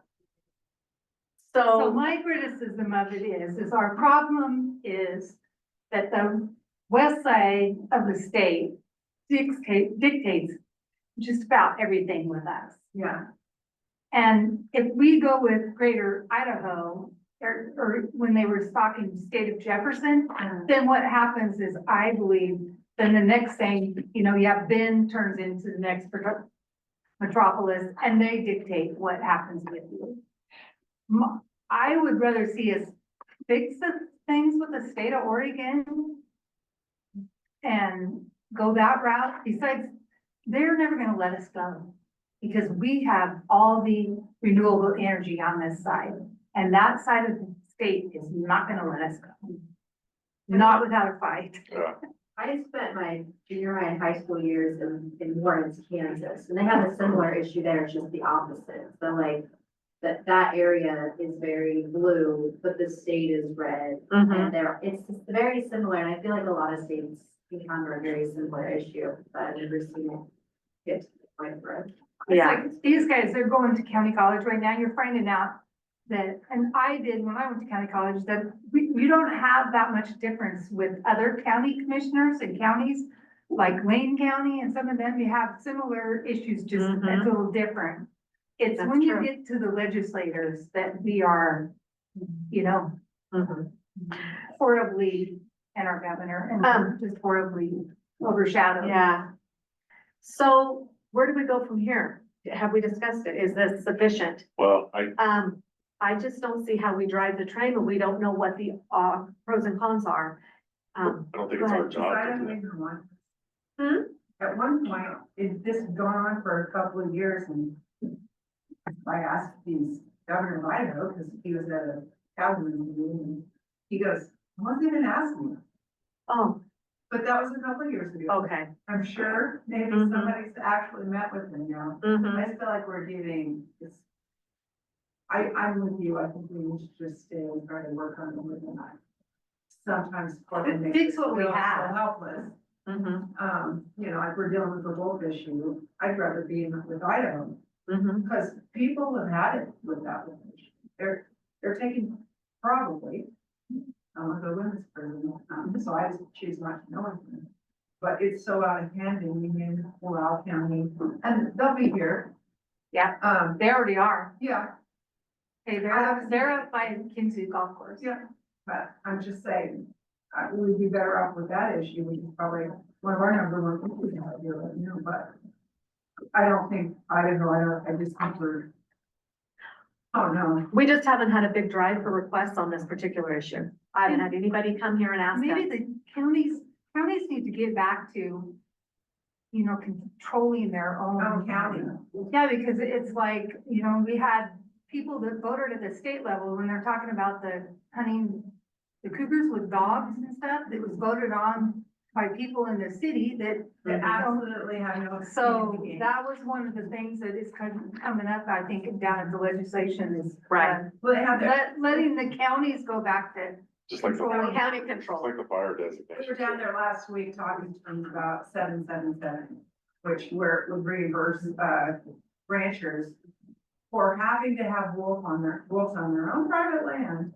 So So, my criticism of it is our problem is that the west side of the state dictates just about everything with us. Yeah. And if we go with Greater Idaho, or when they were talking state of Jefferson, then what happens is, I believe, then the next thing, you know, you have Bend turns into the next metropolis, and they dictate what happens with you. I would rather see us fix the things with the state of Oregon and go that route. Besides, they're never gonna let us go because we have all the renewable energy on this side. And that side of the state is not gonna let us go. Not without a fight. I spent my junior high and high school years in Lawrence, Kansas, and they have a similar issue there, it's just the opposite. So like, that area is very blue, but the state is red. And it's very similar, and I feel like a lot of states encounter a very similar issue, but I've never seen it get to the point where. It's like, these guys, they're going to county college right now, you're finding out that, and I did when I went to county college, that we don't have that much difference with other county commissioners and counties, like Lane County and some of them, you have similar issues, just it's a little different. It's That's when you true. get to the legislators that we are, you know, horribly, and our governor, and just horribly overshadowed. yeah. So where do we go from here? Have we discussed it? Is this sufficient? Well, I just don't see how we drive the train when we don't know what the, pros and cons are. I don't think it's our job to do that. At one point, this had gone on for a couple of years and I asked the governor of Idaho, because he was at a cabinet meeting, and he goes, "I wasn't even asking." Oh, But that was a couple of years ago. okay. I'm sure maybe Mhm. somebody's actually met with him now. Mhm. I feel like we're getting this. I'm with you. I think we need to just stay and try to work on it with them. Sometimes. Fix what we feel so have. Helpless. Mhm. You know, like we're dealing with the wolf issue. I'd rather be with Idaho. Mhm. Because people have had it with that wolf issue. They're taking probably. The women's prison, so I just choose not to know anything. But it's so out of hand in Union, Corral County, and they'll be here. Yeah, they already are. Yeah, Hey, they're up by Kinsey Golf Course. yeah, but I'm just saying, we'd be better off with that issue, which is probably one of our number one issues out here right now, but I don't think Idaho, I just think we're, oh, no. We just haven't had a big drive for requests on this particular issue. I haven't had anybody come here and ask Maybe us. the counties need to get back to, you know, controlling their own County. Yeah, because it's like, you know, we had people that voted at the state level when they're talking about the hunting, the cougars with dogs and stuff, that was voted on by people in the city that. Absolutely have no. So that was one of the things that is coming up, I think, down at the legislation is. Right. Well, they have Letting the counties go back to. Just like Controlling the, county just control. like the fire We designation. were down there last week talking to them about 777, which would reimburse, ranchers for having to have wolves on their own private land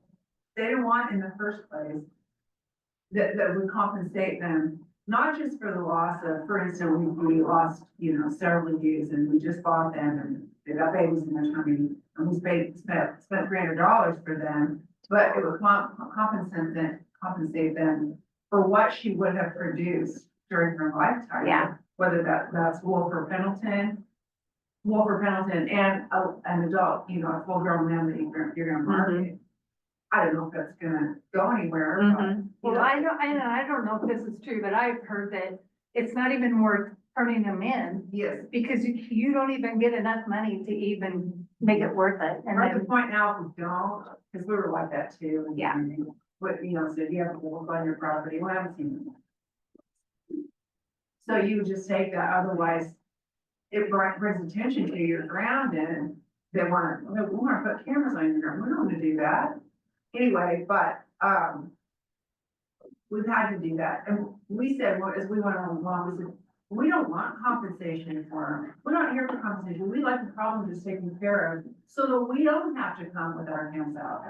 they didn't want in the first place. That would compensate them, not just for the loss of, for instance, we lost, several ewes and we just bought them and they got babies in their tummy. And we spent $300 for them, but it would compensate them for what she would have produced during her lifetime. Yeah. Whether that's Wolfer Pendleton and an adult, a full-grown man that you're gonna market. I don't know if that's gonna go anywhere, but. Well, I don't know if this is true, but I've heard that it's not even worth turning them in. Yes. Because you don't even get enough money to even make it worth it. And We're at then, the point now, if we don't, because we were like that too. and- Yeah. What, so you have a wolf on your property, well, I haven't seen them. So you would just take that, otherwise it brings attention to your ground and they we wanna put cameras on your ground, we don't wanna do that. Anyway, but, we've had to do that, and we said, well, as we went along, we said, we don't want compensation for them. We're not here for compensation. We like the problem just taken care of, so that we don't have to come with our hands out.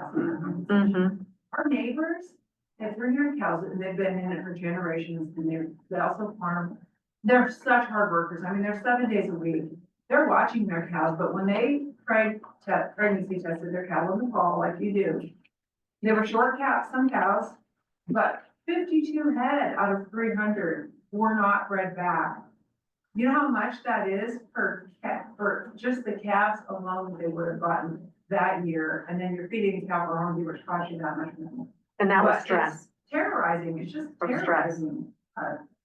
Our neighbors have 300 cows and they've been in it for generations and they also farm. They're such hard workers. I mean, they're 7 days a week. They're watching their cows, but when they pregnancy tested their cattle in the fall, like you do, they were short some cows, but 52 head out of 300 were not bred back. You know how much that is for just the calves alone that they would have gotten that year, and then you're feeding a cow or only which cost you that much money. And that was But stress. it's terrorizing, it's just From stress. terrorizing.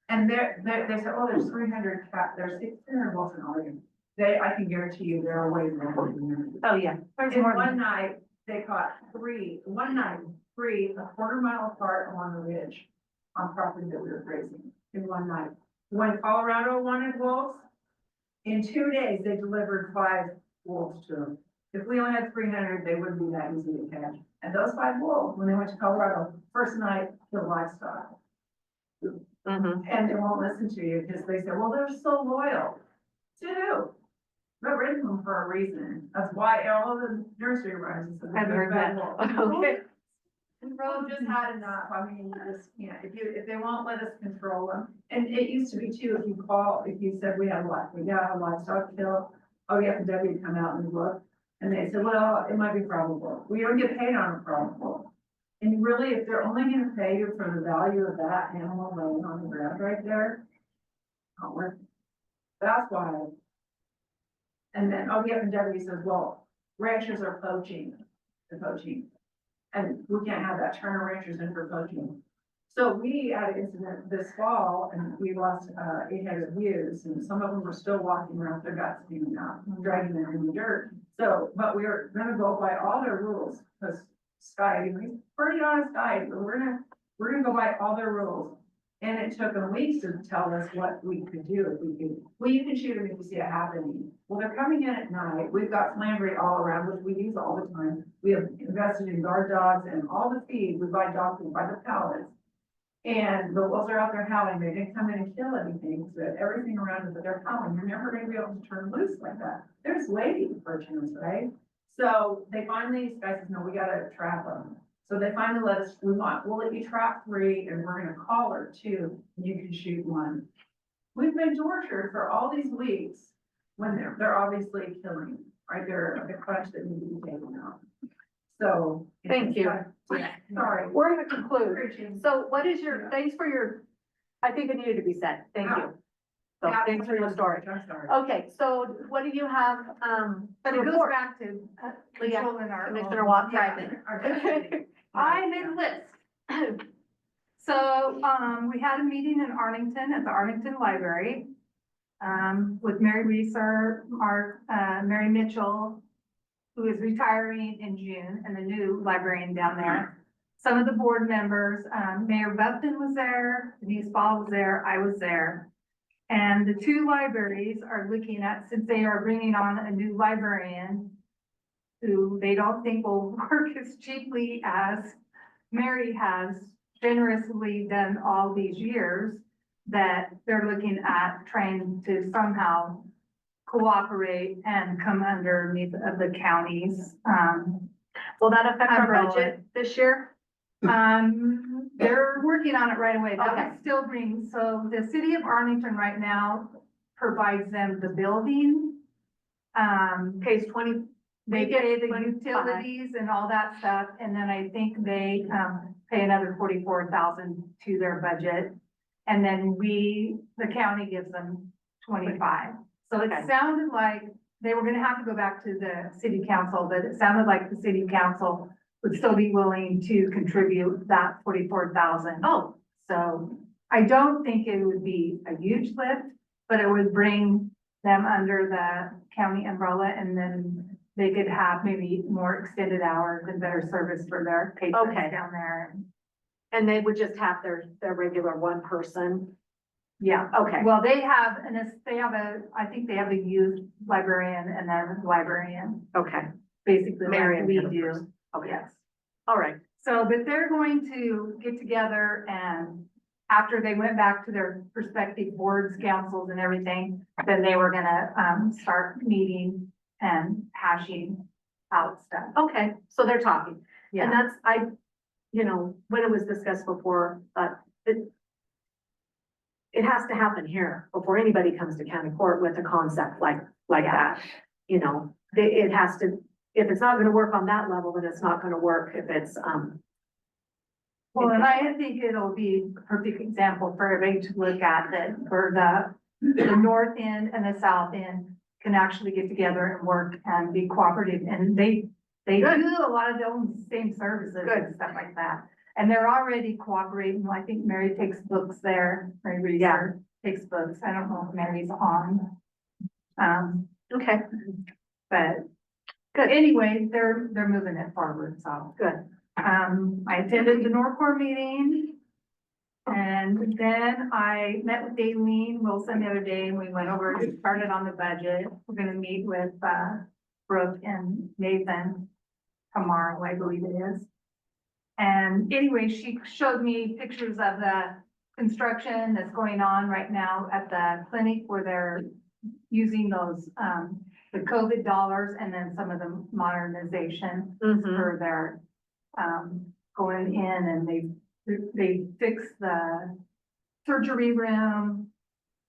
And they said, oh, there's 300 there's 600 wolves in Oregon. I can guarantee you there are way more. oh yeah. There's In more than- one night, they caught three, a quarter mile apart along the ridge on property that we were grazing in one night. When Colorado wanted wolves, in 2 days, they delivered 5 wolves to them. If we only had 300, they wouldn't be that easy to catch. And those 5 wolves, when they went to Colorado, first night, killed livestock. And they won't listen to you because they say, well, they're so loyal. To who? They're raising them for a reason. That's why all the nursery rhymes. I've heard that. Okay. We've just had enough. I mean, if they won't let us control them. And it used to be too, if you said we got a livestock kill, USDA would come out and look. And they said, well, it might be probable. We don't get paid on a probable. And really, if they're only gonna pay you for the value of that animal laying on the ground right there, not worth it. That's why. And then USDA says, well, ranchers are poaching. And we can't have that, turn ranchers in for poaching. So we had an incident this fall and we lost 800 ewes and some of them were still walking around with their guts hanging out, dragging them in the dirt. So, but we were gonna go by all their rules, because Sky, he's a pretty honest guy, but we're gonna go by all their rules. And it took them weeks to tell us what we could do if we could. Well, you can shoot them if you see it happening. Well, they're coming in at night. We've got flambery all around, which we use all the time. We have invested in guard dogs and all the feed. We buy dog food by the pallets. And the wolves are out there howling. They didn't come in and kill anything, so everything around us, but they're howling. You're never gonna be able to turn loose like that. They're just waiting for a chance, right? So they finally, this guy says, no, we gotta trap them. So they finally let us, we'll let you trap 3 and we're gonna collar 2, and you can shoot 1. We've been tortured for all these weeks when they're obviously killing, right? They're a crutch that need to be taken out. So. Thank you. Yeah, sorry. We're gonna conclude. So what is thanks for your, I think it needed to be said. Thank you. So thanks for your story. I'm sorry. Okay, so what do you have, But it goes report? back to Leah, controlling our. Commissioner own- Watt, Yeah. I made a list. So, we had a meeting in Arlington at the Arlington Library. With Mary Reeser, Mary Mitchell, who is retiring in June, and the new librarian down there. Some of the board members, Mayor Buffton was there, Denise Ball was there, I was there. And the 2 libraries are looking at, since they are bringing on a new librarian, who they don't think will work as cheaply as Mary has generously done all these years, that they're looking at trying to somehow cooperate and come underneath of the counties. Will that affect our Umbrella. budget this year? They're working on it right away. That Okay. would still bring, so the city of Arlington right now provides them the building. Case 20, They we get pay the 25. utilities and all that stuff, and then I think they, pay another 44,000 to their budget. And then the county gives them 25. So it Okay. sounded like they were gonna have to go back to the city council, but it sounded like the city council would still be willing to contribute that 44,000. Oh, So I don't think it would be a huge lift, but it would bring them under the county umbrella, and then they could have maybe more extended hours and better service for their patrons Okay. down there. and they would just have their regular one person. Yeah, Okay, well, they have, I think they have a youth librarian and then a librarian, okay, basically Marion like we kind of do. person. okay, Yes. all right. So, but they're going to get together, and after they went back to their respective boards, councils and everything, then they were gonna, start meeting and hashing out stuff. Okay, so they're talking. And Yeah, that's, when it was discussed before, it has to happen here before anybody comes to county court with a concept like that. It has to, if it's not gonna work on that level, then it's not gonna work if it's, well, and I think it'll be a perfect example for everybody to look at, that for the north end and the south end can actually get together and work and be cooperative, and they Good. do a lot of their own same services Good. and stuff like that. And they're already cooperating. I think Mary takes books there. Mary Reeser takes books. I don't know if Mary's on. okay, But anyway, they're moving it forward, so. good. I attended the Norcor meeting. And then I met with Daleen Wilson the other day, and we went over, started on the budget. We're gonna meet with, Brooke and Nathan tomorrow, I believe it is. And anyway, she showed me pictures of the construction that's going on right now at the clinic, where they're using those, the COVID dollars and then some of the modernization Mhm. for their, going in, and they fixed the surgery room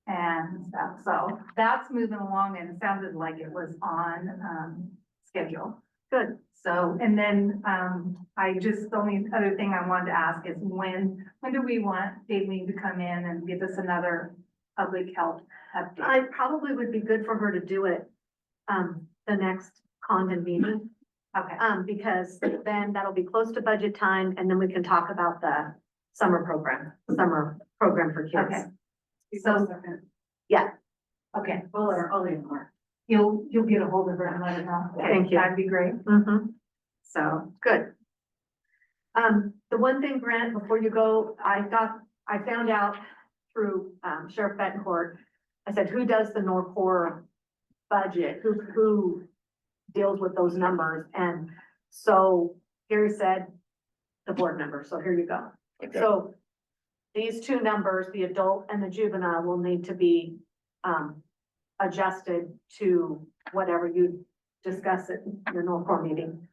and stuff. So that's moving along, and it sounded like it was on, schedule. Good. So, and then, the only other thing I wanted to ask is when do we want Daleen to come in and give us another public health update? I probably would be good for her to do it, the next Condon meeting. Okay, Because then that'll be close to budget time, and then we can talk about the summer program for kids. okay. So, Yeah. okay, I'll leave more. you'll get a hold of her and let her know. Thank you. That'd be great. Mm-hmm. So, Good. The one thing, Grant, before you go, I found out through Sheriff Betancourt, I said, who does the Norcor budget? Who deals with those numbers? And so Gary said, the board member, so here you go. Okay. So these two numbers, the adult and the juvenile, will need to be adjusted to whatever you discuss at your Norcor meeting,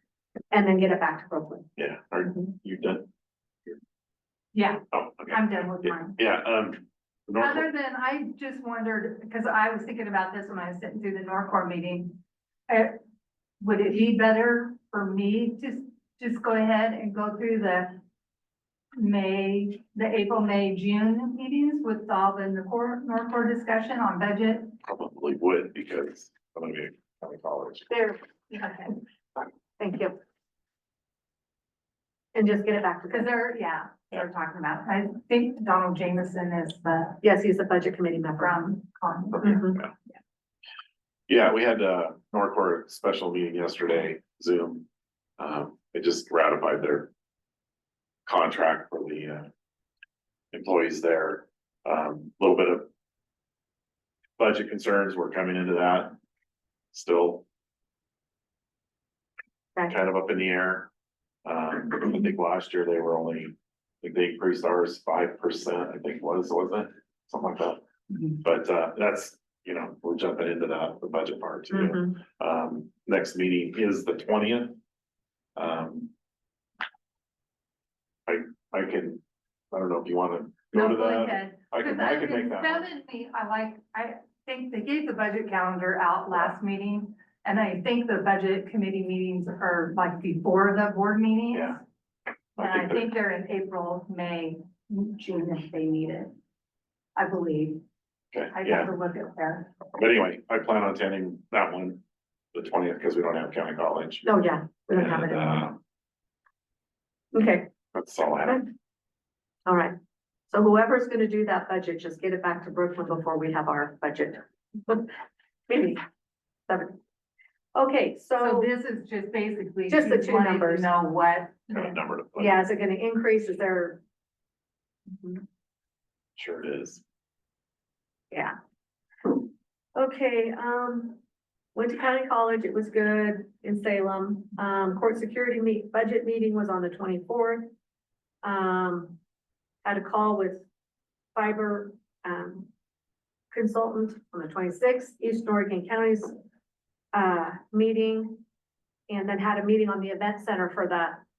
and then get it back to Brooklyn. Yeah, are you done? yeah, Oh, okay. I'm done with mine. Yeah, Other than, I just wondered, because I was thinking about this when I was sitting through the Norcor meeting. Would it be better for me to just go ahead and go through the April, May, June meetings with all the Norcor discussion on budget? probably would, because I'm gonna be a county college. There, Okay, thank you. And just get it back to because them. they're talking about, I think Donald Jameson is the Yes, he's a budget committee member. from Con. Mhm. Yeah, we had a Norcor special meeting yesterday, Zoom. They just ratified their contract for the employees there. Little bit of budget concerns were coming into that. Still Okay. kind of up in the air. I think last year they were only, I think they increased ours 5%, I think wasn't it? Something like that. But that's, we're jumping into that, the budget part too. Mhm. Next meeting is the 20th. I can, I don't know if you wanna No, go to go that. ahead. I can make that one. I think they gave the budget calendar out last meeting, and I think the budget committee meetings are like before the board meetings. Yeah. And I think they're in April, May, June if they need it. I believe. Okay, I yeah, have to look at there. but anyway, I plan on attending that one, the 20th, because we don't have county college. Oh, yeah, we don't have it And, anymore. Okay, that's all I have. good. All right. So whoever's gonna do that budget, just get it back to Brooklyn before we have our budget. Maybe 7. Okay, So so, this is just basically. Just the she's two wanting to numbers. Know what. Got a number to put. yeah, is it gonna increase? Is there? Sure it is. Yeah. Okay, went to county college, it was good in Salem. Court security budget meeting was on the 24th. Had a call with fiber, consultant on the 26th, East Oregon County's, meeting. And then had a meeting on the event center for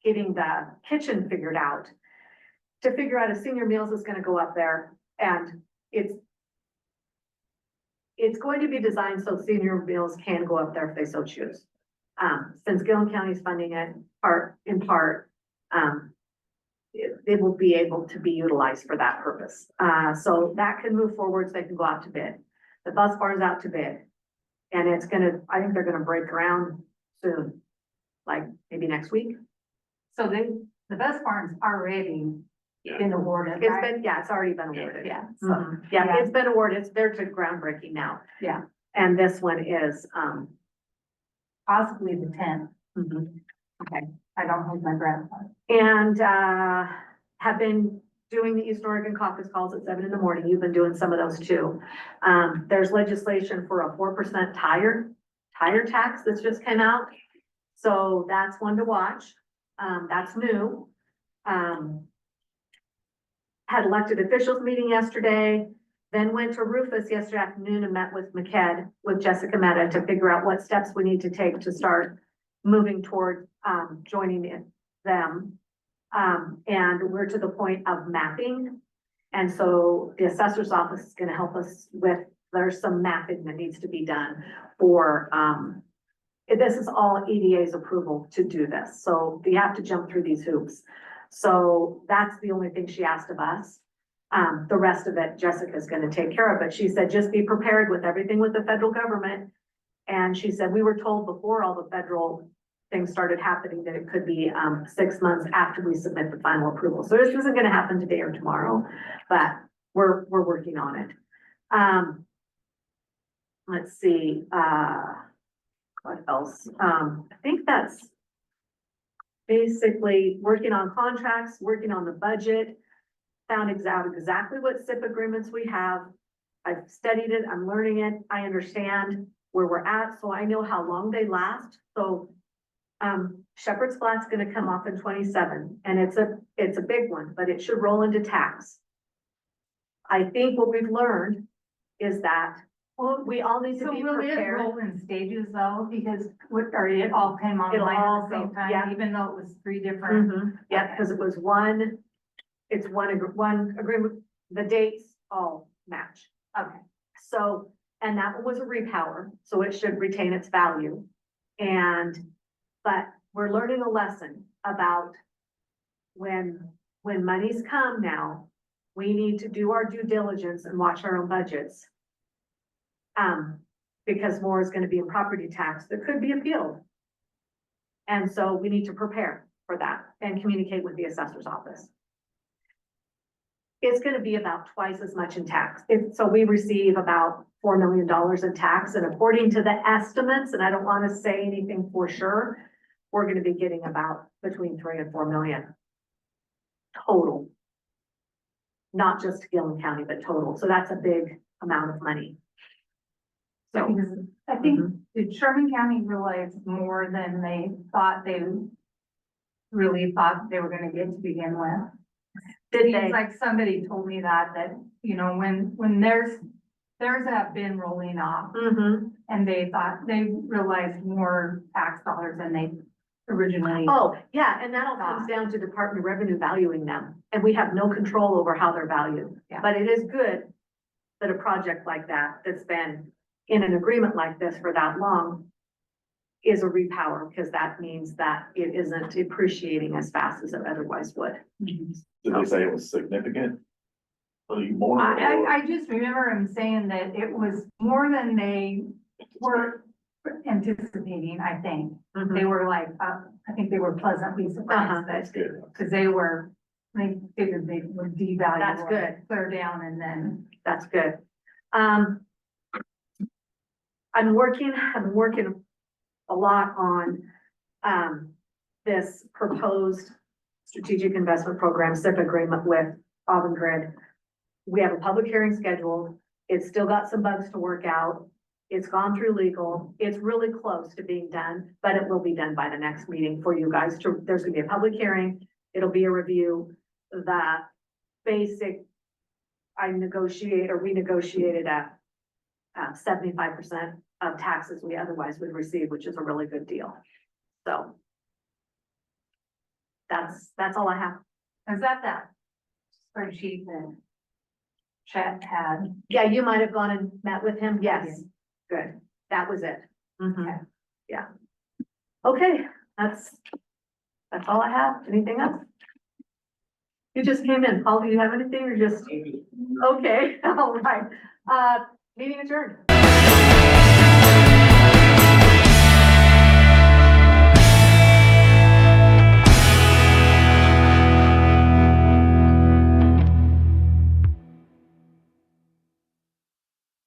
getting the kitchen figured out. To figure out if senior meals is gonna go up there, and it's going to be designed so senior meals can go up there if they so choose. Since Gilliam County's funding it in part, it will be able to be utilized for that purpose. So that can move forward, so they can go out to bid. The bus barn's out to bid. And I think they're gonna break ground soon, like maybe next week. So the bus barn's already Yeah. been awarded, It's right? been, yeah, it's already been awarded. Yeah, so, Mhm. Yeah, it's been awarded. It's there to groundbreaking now. yeah, And this one is, possibly the 10th. okay. I don't hold my breath. And, have been doing the East Oregon caucus calls at 7 in the morning. You've been doing some of those too. There's legislation for a 4% tire tax that's just came out. So that's one to watch. That's new. Had elected officials meeting yesterday, then went to Rufus yesterday afternoon and met with Jessica Mehta to figure out what steps we need to take to start moving toward, joining them. And we're to the point of mapping. And so the assessor's office is gonna help us there's some mapping that needs to be done for, this is all EDA's approval to do this. So you have to jump through these hoops. So that's the only thing she asked of us. The rest of it, Jessica's gonna take care of, but she said, just be prepared with everything with the federal government. And she said, we were told before all the federal things started happening that it could be, 6 months after we submit the final approval. So this isn't gonna happen today or tomorrow, but we're working on it. Let's see, what else? I think that's basically working on contracts, working on the budget, found out exactly what SIP agreements we have. I've studied it, I'm learning it, I understand where we're at, so I know how long they last. So Shepherd's Flat's gonna come off in 27, and it's a big one, but it should roll into tax. I think what we've learned is that we all need to So be will it prepared. roll in stages though? Because it all came It'll online all at the same go, time, yeah. even though it was 3 different. Yeah, because it was one agreement, the dates all match. Okay. So, and that one was a repower, so it should retain its value. But we're learning a lesson about when monies come now, we need to do our due diligence and watch our own budgets. Because more is gonna be in property tax that could be appealed. And so we need to prepare for that and communicate with the assessor's office. It's gonna be about twice as much in tax. So we receive about $4 million in tax, and according to the estimates, and I don't wanna say anything for sure, we're gonna be getting about between 3 and 4 million total. Not just Gilliam County, but total. So that's a big amount of money. So, Because I think, did Sherman County realize more than they really thought they were gonna get to begin with? did Seems they? like somebody told me that, you know, when theirs have been rolling off, Mhm. and they realized more tax dollars than they originally. Oh, yeah, and that all comes down to Department of Revenue valuing them, and we have no control over how they're valued. Yeah. But it is good that a project like that, that's been in an agreement like this for that long, is a repower, because that means that it isn't depreciating as fast as it otherwise would. Did they say it was significant? More? I just remember him saying that it was more than they were anticipating, I think. They were like, I think they were pleasantly surprised That's that, good. because they figured they would devalue. That's or good. Clear down and then. That's good. I'm working a lot on, this proposed strategic investment program, SIP agreement with Avangrid. We have a public hearing scheduled. It's still got some bugs to work out. It's gone through legal. It's really close to being done, but it will be done by the next meeting for you guys to, there's gonna be a public hearing. It'll be a review. The basic, I negotiate or we negotiated at 75% of taxes we otherwise would receive, which is a really good deal. So that's all I have. Is that spreadsheet that Chet had? Yeah, you might have gone and met with him. Yes, good. That was it. Okay. Yeah. Okay, that's all I have. Anything else? You just came in. Paul, do you have anything or just? Okay, all right. Meeting adjourned.